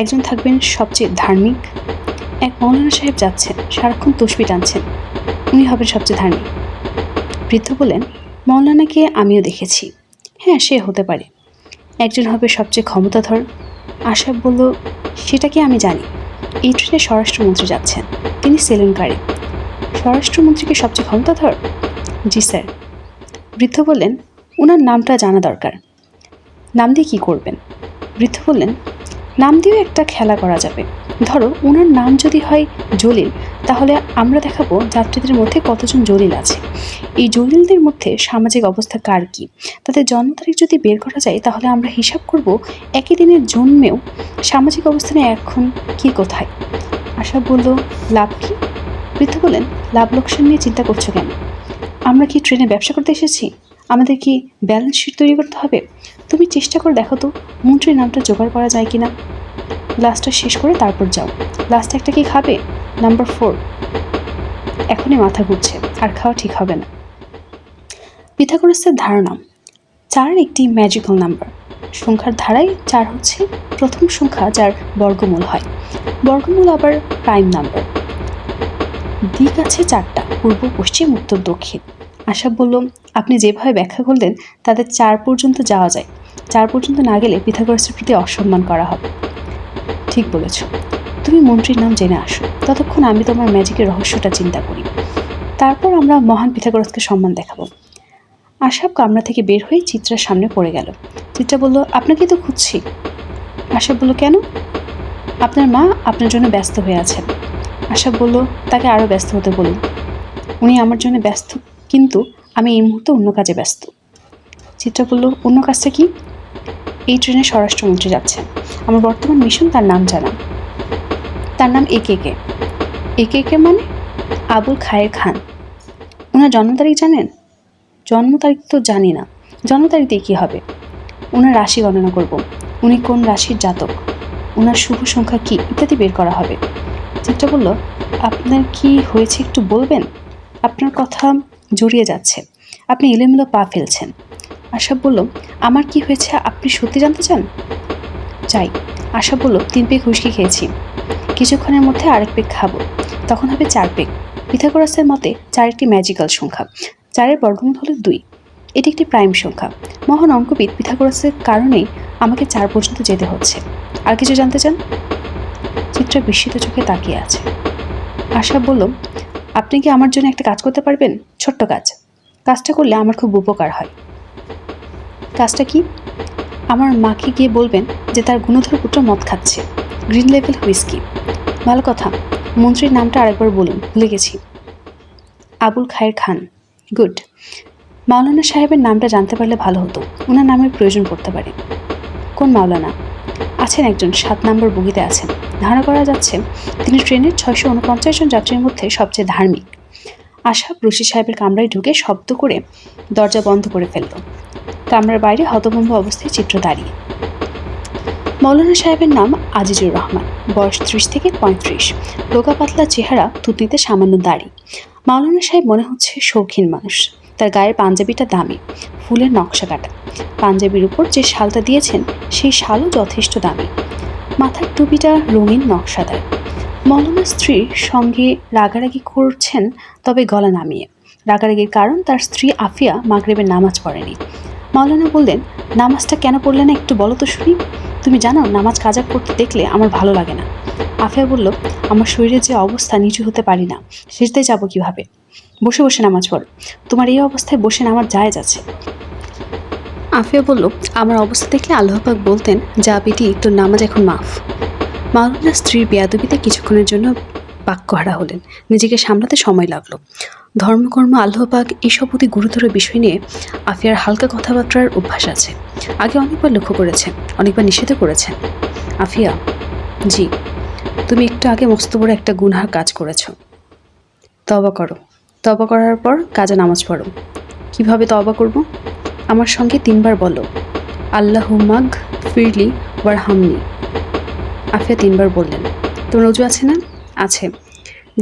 একজন থাকবেন সবচেয়ে ধার্মিক। এক মৌলানা সাহেব যাচ্ছেন, সারাক্ষণ তসবি টানছেন, উনি হবেন সবচেয়ে ধার্মিক। বৃদ্ধ বললেন, মৌলানাকে আমিও দেখেছি। হ্যাঁ, সে হতে পারে। একজন হবে সবচেয়ে ক্ষমতাধর। আশা বলল, সেটা কি আমি জানি। এই ট্রেনে স্বরাষ্ট্রমন্ত্রী যাচ্ছেন, তিনি সেলুন কারে। স্বরাষ্ট্রমন্ত্রীকে সবচেয়ে ক্ষমতাধর? জি স্যার। বৃদ্ধ বললেন, ওনার নামটা জানা দরকার। নাম দিয়ে কী করবেন? বৃদ্ধ বললেন, নাম দিয়েও একটা খেলা করা যাবে। ধরো ওনার নাম যদি হয় জলিল, তাহলে আমরা দেখাবো যাত্রীদের মধ্যে কতজন জলিল আছে। এই জলিলদের মধ্যে সামাজিক অবস্থা কার কী, তাদের জন্ম তারিখ যদি বের করা যায়, তাহলে আমরা হিসাব করব একই দিনের জন্মেও সামাজিক অবস্থানে এখন কি কোথায়। আশা বলল, লাভ কি? বৃদ্ধ বললেন, লাভ লোকসান নিয়ে চিন্তা করছো কেন? আমরা কি ট্রেনে ব্যবসা করতে এসেছি? আমাদের কি ব্যালেন্স শিট তৈরি করতে হবে? তুমি চেষ্টা করে দেখো তো মন্ত্রীর নামটা জোগাড় করা যায় কিনা। গ্লাসটা শেষ করে তারপর যাও। লাস্ট একটা কি খাবে? নাম্বার 4। এখনই মাথা ঘুরছে, আর খাওয়া ঠিক হবে না। পিথাগোরাসের ধারণা 4 একটি ম্যাজিক্যাল নাম্বার। সংখ্যার ধারায় 4 হচ্ছে প্রথম সংখ্যা যার বর্গমূল হয়। বর্গমূল আবার প্রাইম নাম্বার। দিক আছে 4টা, পূর্ব, পশ্চিম, উত্তর, দক্ষিণ। আশা বলল, আপনি যেভাবে ব্যাখ্যা করলেন তাদের 4 পর্যন্ত যাওয়া যায়। 4 পর্যন্ত না গেলে পিথাগোরাসের প্রতি অসম্মান করা হবে। ঠিক বলেছ, তুমি মন্ত্রীর নাম জেনে আসো, ততক্ষণ আমি তোমার ম্যাজিকের রহস্যটা চিন্তা করি। তারপর আমরা মহান পিথাগোরাসকে সম্মান দেখাবো। আশাব কামরা থেকে বের হয়ে চিত্রার সামনে পড়ে গেল। চিত্রা বলল, আপনাকে তো খুঁজছি। আশাব বলল, কেন? আপনার মা আপনার জন্য ব্যস্ত হয়ে আছেন। আশাব বলল, তাকে আরও ব্যস্ত হতে বলুন। উনি আমার জন্য ব্যস্ত, কিন্তু আমি এই মুহূর্তে অন্য কাজে ব্যস্ত। চিত্রা বলল, অন্য কাজটা কি? এই ট্রেনে স্বরাষ্ট্রমন্ত্রী যাচ্ছেন। আমার বর্তমান মিশন তার নাম জানা। তার নাম একে। একে মানে? আবুল খায়ের খান। ওনার জন্ম তারিখ জানেন? জন্ম তারিখ তো জানি না। জন্ম তারিখ দিয়ে কী হবে? ওনার রাশি গণনা করব। উনি কোন রাশির জাতক, ওনার শুভ সংখ্যা কী ইত্যাদি বের করা হবে। চিত্রা বলল, আপনার কি হয়েছে একটু বলবেন? আপনার কথা জড়িয়ে যাচ্ছে, আপনি এলোমেলো পা ফেলছেন। আশা বলল, আমার কি হয়েছে আপনি সত্যি জানতে চান? চাই। আশা বলল, 3 পেগ হুইস্কি খেয়েছি, কিছুক্ষণের মধ্যে আরেক পেগ খাবো, তখন হবে 4 পেগ। পিথাগোরাসের মতে 4 একটি ম্যাজিক্যাল সংখ্যা। 4-এর বর্গমূল হলো 2। এটি একটি প্রাইম সংখ্যা। মহান অঙ্কবিদ পিথাগোরাসের কারণেই আমাকে 4 পর্যন্ত যেতে হচ্ছে। আর কিছু জানতে চান? চিত্রা বিস্মিত চোখে তাকিয়ে আছে। আশা বলল, আপনি কি আমার জন্য একটা কাজ করতে পারবেন? ছোট্ট কাজ। কাজটা করলে আমার খুব উপকার হয়। কাজটা কি? আমার মাকে গিয়ে বলবেন যে তার গুণধর পুত্র মদ খাচ্ছে, গ্রিন লেভেল হুইস্কি। ভালো কথা, মন্ত্রীর নামটা আরেকবার বলুন, ভুলে গেছি। আবুল খায়ের খান। গুড। মাওলানা সাহেবের নামটা জানতে পারলে ভালো হতো, ওনার নামের প্রয়োজন পড়তে পারে। কোন মাওলানা? আছেন একজন, 7 নম্বর বগিতে আছেন। ধারণা করা যাচ্ছে তিনি ট্রেনের 649 জন যাত্রীর মধ্যে সবচেয়ে ধার্মিক। আশাব রশিদ সাহেবের কামরায় ঢুকে শব্দ করে দরজা বন্ধ করে ফেলল। কামরার বাইরে হতভম্ব অবস্থায় চিত্র দাঁড়িয়ে। মৌলানা সাহেবের নাম আজিজুর রহমান, বয়স 30 থেকে 35, রোগা পাতলা চেহারা, থুতনিতে সামান্য দাড়ি। মৌলানা সাহেব মনে হচ্ছে শৌখিন মানুষ। তার গায়ের পাঞ্জাবিটা দামি, ফুলের নকশা কাটা। পাঞ্জাবির উপর যে শালটা দিয়েছেন সেই শালও যথেষ্ট দামি। মাথার টুপিটা রঙিন নকশাদার। মৌলানার স্ত্রীর সঙ্গে রাগারাগি করছেন, তবে গলা নামিয়ে। রাগারাগির কারণ তার স্ত্রী আফিয়া মাগরিবের নামাজ পড়েনি। মৌলানা বললেন, নামাজটা কেন পড়লে না একটু বলো তো শুনি। তুমি জানো নামাজ কাজা করতে দেখলে আমার ভালো লাগে না। আফিয়া বলল, আমার শরীরের যে অবস্থা, নিচু হতে পারি না, সেজদায় যাবো কিভাবে? বসে বসে নামাজ পড়ো। তোমার এই অবস্থায় বসে নামাজ জায়েজ আছে। আফিয়া বলল, আমার অবস্থা দেখলে আল্লাহ পাক বলতেন, যা বিটি তোর নামাজ এখন মাফ। মাওলানার স্ত্রীর বেয়াদবিতে কিছুক্ষণের জন্য বাক্যহারা হলেন। নিজেকে সামলাতে সময় লাগলো। ধর্মকর্ম, আল্লাহ পাক এসব অতি গুরুতর বিষয় নিয়ে আফিয়ার হালকা কথাবার্তার অভ্যাস আছে। আগে অনেকবার লক্ষ্য করেছেন, অনেকবার নিষেধ করেছেন। আফিয়া, জি। তুমি একটু আগে মস্ত বড় একটা গুনহার কাজ করেছ। তওবা করো। তওবা করার পর কাজে নামাজ পড়ো। কিভাবে তওবা করব? আমার সঙ্গে 3 বার বলো, আল্লাহুম্মাগ ফিরলি ওয়ারহামনি। আফিয়া 3 বার বললেন। তোমার অজু আছে না? আছে।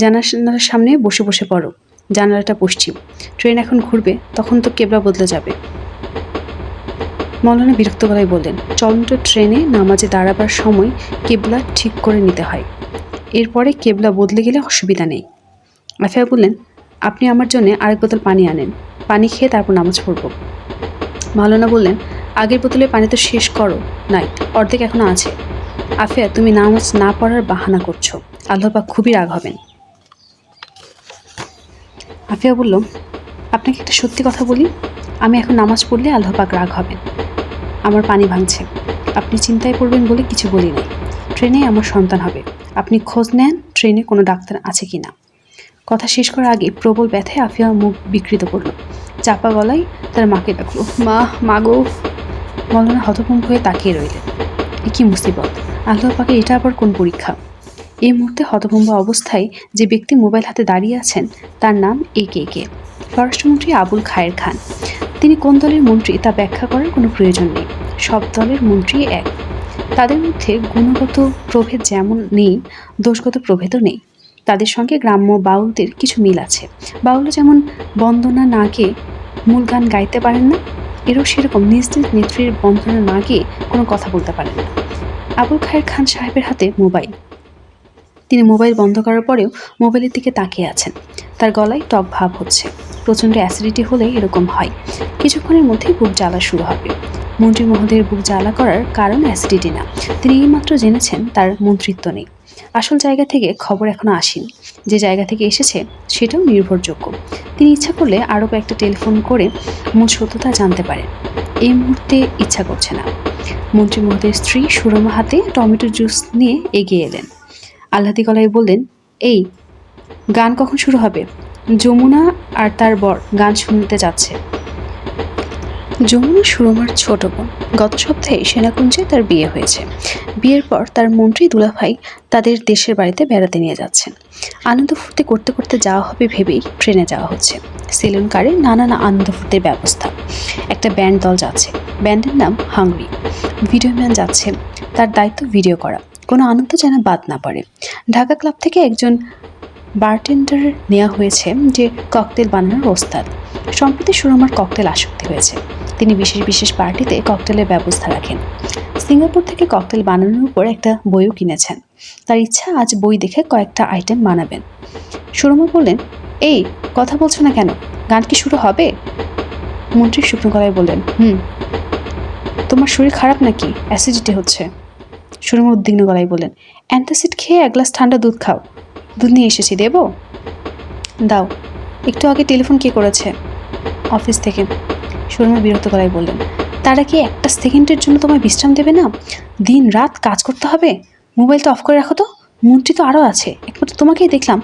জানালার সামনে বসে বসে পড়ো। জানালাটা পশ্চিম। ট্রেন এখন ঘুরবে, তখন তো কেবলা বদলে যাবে। মৌলানা বিরক্ত গলায় বললেন, চলন্ত ট্রেনে নামাজে দাঁড়াবার সময় কেবলা ঠিক করে নিতে হয়, এরপরে কেবলা বদলে গেলে অসুবিধা নেই। আফিয়া বললেন, আপনি আমার জন্য আরেক বোতল পানি আনেন, পানি খেয়ে তারপর নামাজ পড়ব। মৌলানা বললেন, আগের বোতলে পানি তো শেষ করো নাই, অর্ধেক এখনো আছে। আফিয়া, তুমি নামাজ না পড়ার বাহানা করছো, আল্লাহ পাক খুবই রাগ হবেন। আফিয়া বলল, আপনাকে একটা সত্যি কথা বলি, আমি এখন নামাজ পড়লে আল্লাহ পাক রাগ হবেন। আমার পানি ভাঙছে, আপনি চিন্তায় পড়বেন বলে কিছু বলি নাই। ট্রেনে আমার সন্তান হবে, আপনি খোঁজ নেন ট্রেনে কোনো ডাক্তার আছে কি না। কথা শেষ করার আগে প্রবল ব্যথায় আফিয়া মুখ বিকৃত করল। চাপা গলায় তার মাকে ডাকলো, মা গো। মৌলানা হতভম্ব হয়ে তাকিয়ে রইলেন। এ কি মুসিবত! আল্লাহ পাকে এটা আবার কোন পরীক্ষা? এই মুহূর্তে হতভম্ব অবস্থায় যে ব্যক্তি মোবাইল হাতে দাঁড়িয়ে আছেন তার নাম কে স্বরাষ্ট্রমন্ত্রী আবুল খায়ের খান। তিনি কোন দলের মন্ত্রী তা ব্যাখ্যা করার কোনো প্রয়োজন নেই, সব দলের মন্ত্রী এক। তাদের মধ্যে গুণগত প্রভেদ যেমন নেই, দোষগত প্রভেদও নেই। তাদের সঙ্গে গ্রাম্য বাউলদের কিছু মিল আছে। বাউলও যেমন বন্দনা না গেয়ে মূল গান গাইতে পারেন না, এরও সেরকম নিজ নিজ নেত্রীর বন্দনা না গিয়ে কোনো কথা বলতে পারেন না। আবুল খায়ের খান সাহেবের হাতে মোবাইল। তিনি মোবাইল বন্ধ করার পরেও মোবাইলের দিকে তাকিয়ে আছেন। তার গলায় টক ভাব হচ্ছে। প্রচণ্ড অ্যাসিডিটি হলে এরকম হয়, কিছুক্ষণের মধ্যেই বুক জ্বালা শুরু হবে। মন্ত্রী মহোদয়ের বুক জ্বালা করার কারণ অ্যাসিডিটি না, তিনি এইমাত্র জেনেছেন তার মন্ত্রিত্ব নেই। আসল জায়গা থেকে খবর এখনো আসেনি, যে জায়গা থেকে এসেছে সেটাও নির্ভরযোগ্য। তিনি ইচ্ছা করলে আরও কয়েকটা টেলিফোন করে মূল সত্যতা জানতে পারেন। এই মুহূর্তে ইচ্ছা করছে না। মন্ত্রী মহোদয়ের স্ত্রী সুরমা হাতে টমেটো জুস নিয়ে এগিয়ে এলেন। আহ্লাদি গলায় বললেন, এই গান কখন শুরু হবে? যমুনা আর তার বর গান শুনতে যাচ্ছে। যমুনা সুরমার ছোট বোন। গত সপ্তাহে সেনাকুঞ্জে তার বিয়ে হয়েছে। বিয়ের পর তার মন্ত্রী দুলাভাই তাদের দেশের বাড়িতে বেড়াতে নিয়ে যাচ্ছেন। আনন্দ ফুর্তি করতে করতে যাওয়া হবে ভেবেই ট্রেনে যাওয়া হচ্ছে। সেলুন কারে নানান আনন্দ ফুর্তির ব্যবস্থা। একটা ব্যান্ড দল যাচ্ছে, ব্যান্ডের নাম হাংরি। ভিডিওম্যান যাচ্ছে, তার দায়িত্ব ভিডিও করা, কোনো আনন্দ যেন বাদ না পড়ে। ঢাকা ক্লাব থেকে একজন বারটেন্ডার নেওয়া হয়েছে যে ককটেল বানানোর ওস্তাদ। সম্প্রতি সুরমার ককটেল আসক্তি হয়েছে। তিনি বিশেষ বিশেষ পার্টিতে ককটেলের ব্যবস্থা রাখেন। সিঙ্গাপুর থেকে ককটেল বানানোর উপর একটা বইও কিনেছেন। তার ইচ্ছা আজ বই দেখে কয়েকটা আইটেম বানাবেন। সুরমা বললেন, এই কথা বলছো না কেন? গান কি শুরু হবে? মন্ত্রী শুকনো গলায় বললেন, তোমার শরীর খারাপ নাকি? অ্যাসিডিটি হচ্ছে। সুরমা উদ্বিগ্ন গলায় বললেন, অ্যান্টাসিড খেয়ে এক গ্লাস ঠান্ডা দুধ খাও। দুধ নিয়ে এসেছি, দেবো? দাও। একটু আগে টেলিফোন কে করেছে? অফিস থেকে। সুরমা বিরক্ত গলায় বললেন, তারা কি একটা সেকেন্ডের জন্য তোমায় বিশ্রাম দেবে না? দিন রাত কাজ করতে হবে। মোবাইলটা অফ করে রাখো তো। মন্ত্রী তো আরও আছে, একমাত্র তোমাকেই দেখলাম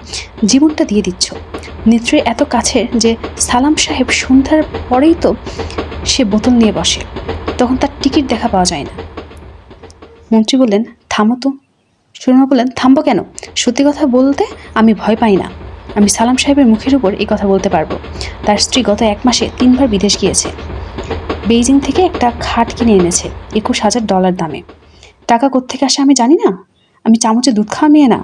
জীবনটা দিয়ে দিচ্ছ। নেত্রীর এত কাছের যে সালাম সাহেব সন্ধ্যার পরেই তো সে বোতল নিয়ে বসে, তখন তার টিকিট দেখা পাওয়া যায় না। মন্ত্রী বললেন, থামো তো। সুরমা বললেন, থামবো কেন? সত্যি কথা বলতে আমি ভয় পাই না। আমি সালাম সাহেবের মুখের উপর এই কথা বলতে পারবো। তার স্ত্রী গত 1 মাসে 3 বার বিদেশ গিয়েছে। বেইজিং থেকে একটা খাট কিনে এনেছে $21,000 দামে। টাকা কোত্থেকে আসে আমি জানি না। আমি চামচে দুধ খাওয়া মেয়ে না।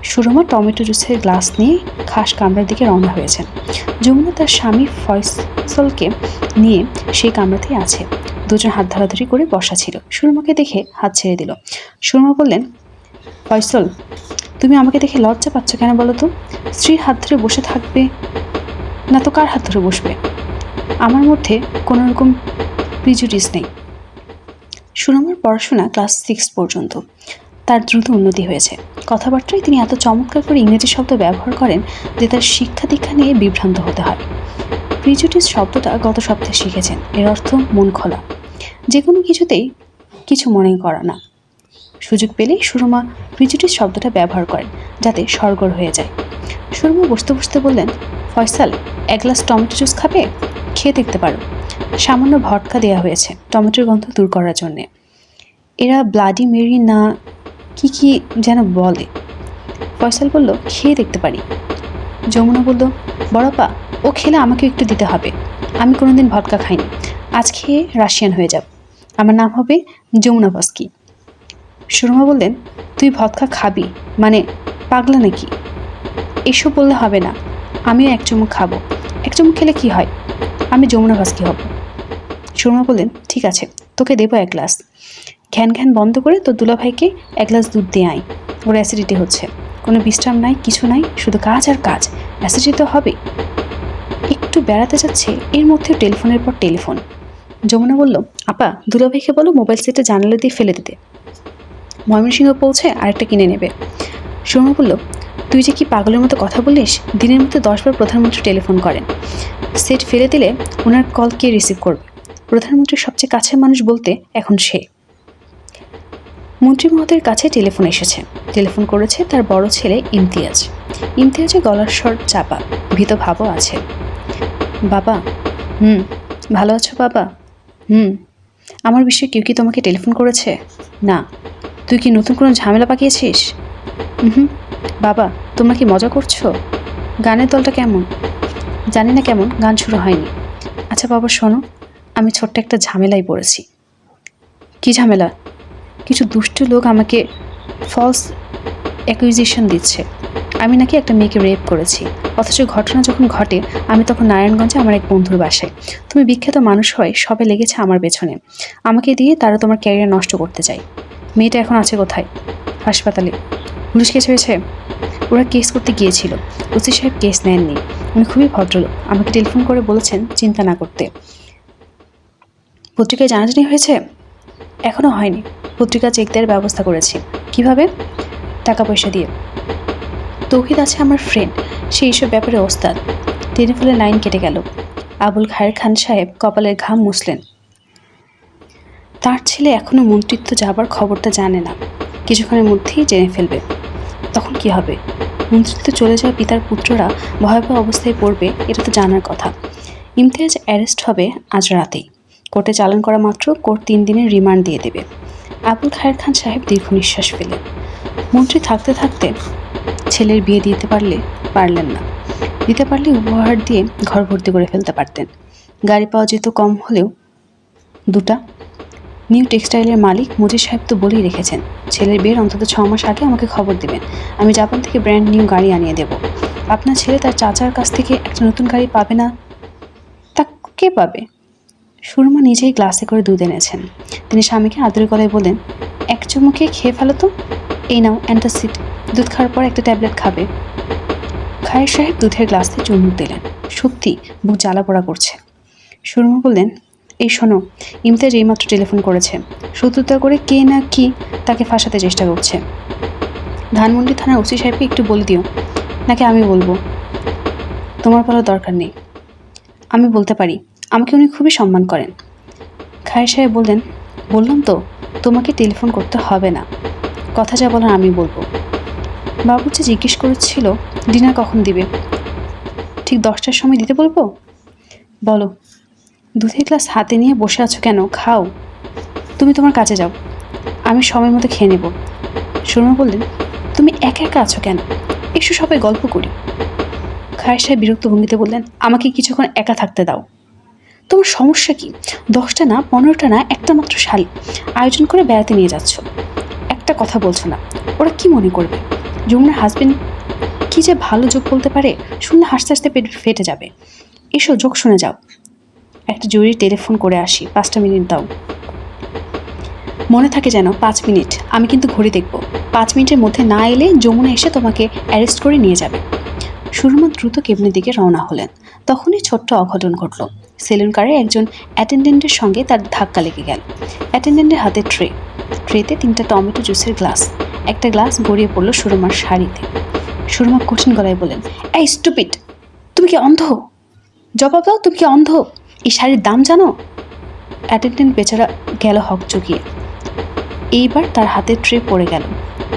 সুরমা টমেটো জুসের গ্লাস নিয়ে খাস কামরার দিকে রওনা হয়েছেন। যমুনা তার স্বামী ফয়সলকে নিয়ে সেই কামরাতেই আছে। দুজন হাত ধরাধরি করে বসা ছিল। সুরমাকে দেখে হাত ছেড়ে দিল। সুরমা বললেন, ফয়সল, তুমি আমাকে দেখে লজ্জা পাচ্ছ কেন বলো তো? স্ত্রীর হাত ধরে বসে থাকবে না তো কার হাত ধরে বসবে? আমার মধ্যে কোনো রকম প্রিজুডিস নেই। সুরমার পড়াশোনা ক্লাস 6 পর্যন্ত। তার দ্রুত উন্নতি হয়েছে। কথাবার্তায় তিনি এত চমৎকার করে ইংরেজি শব্দ ব্যবহার করেন যে তার শিক্ষা দীক্ষা নিয়ে বিভ্রান্ত হতে হয়। প্রিজুডিস শব্দটা গত সপ্তাহে শিখেছেন। এর অর্থ মন খোলা, যে কোনো কিছুতেই কিছু মনে করা না। সুযোগ পেলেই সুরমা প্রিজুডিস শব্দটা ব্যবহার করেন যাতে সরগর হয়ে যায়। সুরমা বসতে বসতে বললেন, ফয়সাল, 1 গ্লাস টমেটো জুস খাবে? খেয়ে দেখতে পারো। সামান্য ভটকা দেওয়া হয়েছে টমেটোর গন্ধ দূর করার জন্যে। এরা ব্লাডি মেরি না কি কি যেন বলে। ফয়সাল বলল, খেয়ে দেখতে পারি। যমুনা বলল, বড়পা, ও খেলে আমাকে একটু দিতে হবে। আমি কোনোদিন ভটকা খাইনি, আজ খেয়ে রাশিয়ান হয়ে যাব। আমার নাম হবে যমুনা বস্কি। সুরমা বললেন, তুই ভটকা খাবি মানে পাগলা নাকি? এসব বললে হবে না। আমিও 1 চুমুক খাবো। 1 চুমুক খেলে কি হয়? আমি যমুনা বস্কি হব। সুরমা বললেন, ঠিক আছে, তোকে দেবো 1 গ্লাস। ঘ্যান ঘ্যান বন্ধ করে তোর দুলাভাইকে 1 গ্লাস দুধ দিয়ে আয়। ওর অ্যাসিডিটি হচ্ছে। কোনো বিশ্রাম নাই, কিছু নাই, শুধু কাজ আর কাজ। অ্যাসিডিটি তো হবে। একটু বেড়াতে যাচ্ছে, এর মধ্যেও টেলিফোনের পর টেলিফোন। যমুনা বলল, আপা, দুলাভাইকে বলো মোবাইল সেটে জানালা দিয়ে ফেলে দিতে। ময়মনসিংহ পৌঁছে আরেকটা কিনে নেবে। সুরমা বলল, তুই যে কি পাগলের মতো কথা বলিস? দিনের মধ্যে 10 বার প্রধানমন্ত্রী টেলিফোন করেন। সেট ফেলে দিলে ওনার কল কে রিসিভ করবে? প্রধানমন্ত্রীর সবচেয়ে কাছের মানুষ বলতে এখন সে। মন্ত্রী মহোদয়ের কাছে টেলিফোন এসেছে। টেলিফোন করেছে তার বড় ছেলে ইমতিয়াজ। ইমতিয়াজের গলার স্বর চাপা, ভীত ভাবও আছে। বাবা, ভালো আছো বাবা? আমার বিষয়ে কেউ কি তোমাকে টেলিফোন করেছে? না। তুই কি নতুন কোনো ঝামেলা পাকিয়েছিস? হুম। বাবা, তোমরা কি মজা করছো? গানের দলটা কেমন? জানি না কেমন, গান শুরু হয়নি। আচ্ছা বাবা শোনো, আমি ছোট্ট একটা ঝামেলায় পড়েছি। কি ঝামেলা? কিছু দুষ্টু লোক আমাকে ফলস অ্যাকুইজিশন দিচ্ছে। আমি নাকি একটা মেয়েকে রেপ করেছি। অথচ ঘটনা যখন ঘটে আমি তখন নারায়ণগঞ্জে আমার এক বন্ধুর বাসায়। তুমি বিখ্যাত মানুষ হয়ে সবে লেগেছে আমার পেছনে। আমাকে দিয়ে তারা তোমার ক্যারিয়ার নষ্ট করতে চায়। মেয়েটা এখন আছে কোথায়? হাসপাতালে। পুলিশ কেস হয়েছে? ওরা কেস করতে গিয়েছিল। ওসি সাহেব কেস নেননি। উনি খুবই ভদ্রলোক, আমাকে টেলিফোন করে বলেছেন চিন্তা না করতে। পত্রিকায় জানাজানি হয়েছে? এখনো হয়নি। পত্রিকা চেক দেওয়ার ব্যবস্থা করেছি। কিভাবে? টাকা পয়সা দিয়ে। তৌহিদ আছে আমার ফ্রেন্ড, সে এইসব ব্যাপারে ওস্তাদ। টেলিফোনে লাইন কেটে গেল। আবুল খায়ের খান সাহেব কপালের ঘাম মুছলেন। তার ছেলে এখনো মন্ত্রিত্ব যাবার খবরটা জানে না। কিছুক্ষণের মধ্যেই জেনে ফেলবে। তখন কি হবে? মন্ত্রিত্ব চলে যাওয়া পিতার পুত্ররা ভয়াবহ অবস্থায় পড়বে, এটা তো জানার কথা। ইমতিয়াজ অ্যারেস্ট হবে আজ রাতেই। কোর্টে চালান করা মাত্র কোর্ট 3 দিনের রিমান্ড দিয়ে দেবে। আবুল খায়ের খান সাহেব দীর্ঘ নিঃশ্বাস ফেলেন। মন্ত্রী থাকতে থাকতে ছেলের বিয়ে পারলেন না। দিতে পারলে উপহার দিয়ে ঘর ভর্তি করে ফেলতে পারতেন। গাড়ি পাওয়া যেত কম হলেও 2টা। নিউ টেক্সটাইলের মালিক মজিদ সাহেব তো বলেই রেখেছেন, ছেলের বিয়ের অন্তত 6 মাস আগে আমাকে খবর দেবেন। আমি জাপান থেকে ব্র্যান্ড নিউ গাড়ি আনিয়ে দেব। আপনার ছেলে তার চাচার কাছ থেকে একটা নতুন গাড়ি পাবে না? তা কে পাবে? সুরমা নিজেই গ্লাসে করে দুধ এনেছেন। তিনি স্বামীকে আদরের গলায় বললেন, এক চুমুকে খেয়ে ফেলো তো। এই নাও অ্যান্টাসিড। দুধ খাওয়ার পর একটা ট্যাবলেট খাবে। খায়ের সাহেব দুধের গ্লাসে চুমুক দিলেন। সত্যি বুক জ্বালা পোড়া করছে। সুরমা বললেন, এই শোনো, ইমতিয়াজ এইমাত্র টেলিফোন করেছে। শত্রুতা করে কে না কি তাকে ফাঁসাতে চেষ্টা করছে। ধানমন্ডি থানার ওসি সাহেবকে একটু বলে দিও। নাকি আমি বলবো? তোমার বলার দরকার নেই। আমি বলতে পারি। আমাকে উনি খুবই সম্মান করেন। খায়ের সাহেব বললেন, বললাম তো তোমাকে টেলিফোন করতে হবে না। কথা যা বলার আমি বলবো। বাবুর্চি জিজ্ঞেস করেছিল ডিনার কখন দিবে। ঠিক 10টার সময় দিতে বলবো? বলো। দুধের গ্লাস হাতে নিয়ে বসে আছো কেন? খাও। তুমি তোমার কাজে যাও, আমি সময় মতো খেয়ে নেব। সুরমা বললেন, তুমি একা একা আছো কেন? এসো সবাই গল্প করি। খায়ের সাহেব বিরক্ত ভঙ্গিতে বললেন, আমাকে কিছুক্ষণ একা থাকতে দাও। তোমার সমস্যা কি? 10টা না 15টা না, একটা মাত্র শাড়ি আয়োজন করে বেড়াতে নিয়ে যাচ্ছ, একটা কথা বলছো না। ওরা কি মনে করবে? যমুনার হাজবেন্ড কি যে ভালো যোগ বলতে পারে, শুনলে হাসতে হাসতে পেট ফেটে যাবে। এসো যোগ শুনে যাও। একটা জরুরি টেলিফোন করে আসি, 5টা মিনিট দাও। মনে থাকে যেন 5 মিনিট। আমি কিন্তু ঘড়ি দেখব। 5 মিনিটের মধ্যে না এলে যমুনা এসে তোমাকে অ্যারেস্ট করে নিয়ে যাবে। সুরমা দ্রুত কেবিনের দিকে রওনা হলেন। তখনই ছোট্ট অঘটন ঘটল। সেলুন কারে একজন অ্যাটেন্ডেন্টের সঙ্গে তার ধাক্কা লেগে গেল। অ্যাটেন্ডেন্টের হাতে ট্রেতে 3টা টমেটো জুসের গ্লাস। একটা গ্লাস গড়িয়ে পড়ল সুরমার শাড়িতে। সুরমা কঠিন গলায় বলেন, এই স্টুপিড, তুমি কি অন্ধ? জবাব দাও, তুমি কি অন্ধ? এই শাড়ির দাম জানো? অ্যাটেন্ডেন্ট বেচারা গেল হক চুকিয়ে। এইবার তার হাতে ট্রে পড়ে গেল।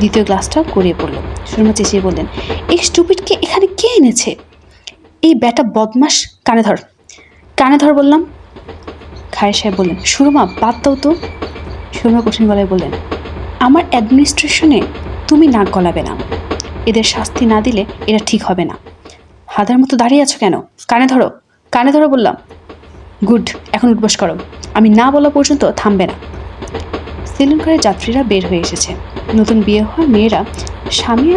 দ্বিতীয় গ্লাসটাও গড়িয়ে পড়ল। সুরমা চেঁচিয়ে বললেন, এই স্টুপিডকে এখানে কে এনেছে? এই ব্যাটা বদমাস, কানে ধর, কানে ধর বললাম। খায়ের সাহেব বললেন, সুরমা বাদ দাও তো। সুরমা কঠিন গলায় বললেন, আমার অ্যাডমিনিস্ট্রেশনে তুমি নাক গলাবে না। এদের শাস্তি না দিলে এটা ঠিক হবে না। হাদার মতো দাঁড়িয়ে আছো কেন? কানে ধরো, কানে ধরো বললাম। গুড, এখন উঠবস করো। আমি না বলা পর্যন্ত থামবে না। সেলুন কারের যাত্রীরা বের হয়ে এসেছে। নতুন বিয়ে হওয়া মেয়েরা স্বামী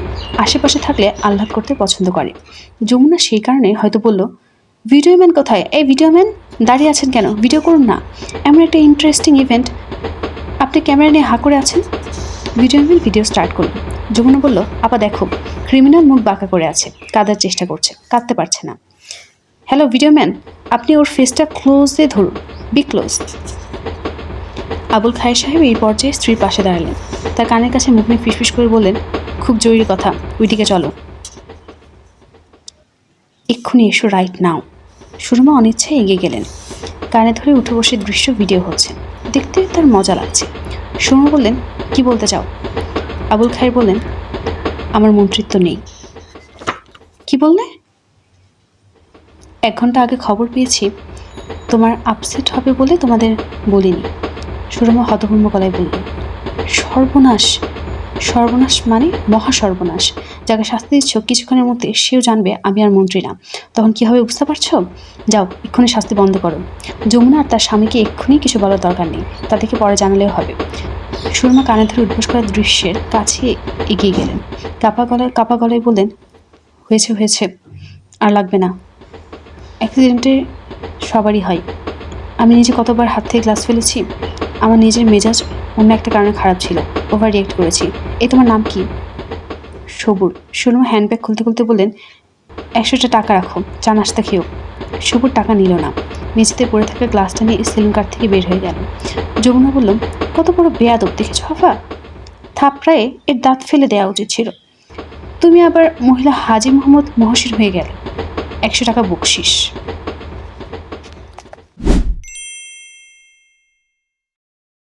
আশেপাশে থাকলে আহ্লাদ করতে পছন্দ করে। যমুনা সেই কারণে হয়তো বলল, ভিডিও ম্যান কোথায়? এই ভিডিও ম্যান, দাঁড়িয়ে আছেন কেন? ভিডিও করুন না, এমন একটা ইন্টারেস্টিং ইভেন্ট, আপনি ক্যামেরা নিয়ে হাঁ করে আছেন। ভিডিও ম্যান ভিডিও স্টার্ট করল। যমুনা বলল, আপা দেখো, ক্রিমিনাল মুখ বাঁকা করে আছে, কাঁদার চেষ্টা করছে, কাঁদতে পারছে না। হ্যালো ভিডিও ম্যান, আপনি ওর ফেসটা ক্লোজে ধরুন, বি ক্লোজ। আবুল খায়ের সাহেব এই পর্যায়ে স্ত্রীর পাশে দাঁড়ালেন। তার কানের কাছে মুখ নিয়ে ফিসফিস করে বললেন, খুব জরুরি কথা, ওইদিকে চলো, এক্ষুনি এসো, রাইট নাও। সুরমা অনিচ্ছায় এগিয়ে গেলেন। কানে ধরে উঠে বসে দৃশ্য ভিডিও হচ্ছে, দেখতে তার মজা লাগছে। সুরমা বললেন, কি বলতে চাও? আবুল খায়ের বললেন, আমার মন্ত্রিত্ব নেই। কি বললে? 1 ঘন্টা আগে খবর পেয়েছি তোমার আপসেট হবে বলে তোমাদের বলিনি। সুরমা হতভম্ব গলায় বলল, সর্বনাশ, সর্বনাশ মানে মহা সর্বনাশ। যাকে শাস্তি দিচ্ছ কিছুক্ষণের মধ্যে সেও জানবে আমি আর মন্ত্রী না। তখন কি হবে বুঝতে পারছো? যাও এক্ষুনি শাস্তি বন্ধ করো। যমুনা আর তার স্বামীকে এক্ষুনি কিছু বলার দরকার নেই, তাদেরকে পরে জানালেও হবে। সুরমা কানে ধরে উদ্বোস করা দৃশ্যের কাছে এগিয়ে গেলেন। কাপা গলায় বললেন, হয়েছে হয়েছে, আর লাগবে না। অ্যাক্সিডেন্টে সবারই হয়। আমি নিজে কতবার হাত থেকে গ্লাস ফেলেছি। আমার নিজের মেজাজ অন্য একটা কারণে খারাপ ছিল, ওভার রিয়েক্ট করেছি। এই তোমার নাম কি? সবুর। সুরমা হ্যান্ডব্যাগ খুলতে খুলতে বললেন, 100টা টাকা রাখো, চা নাস্তা খেয়েও। সবুর টাকা নিল না, মেঝেতে পড়ে থাকা গ্লাসটা নিয়ে সেলুন কার থেকে বের হয়ে গেল। যমুনা বলল, কত বড় বেয়াদব দেখেছ আফা, থাপড়ায়ে এর দাঁত ফেলে দেওয়া উচিত ছিল। তুমি আবার মহিলা হাজি মোহাম্মদ মহসিন হয়ে গেল। 100 টাকা বকশিস।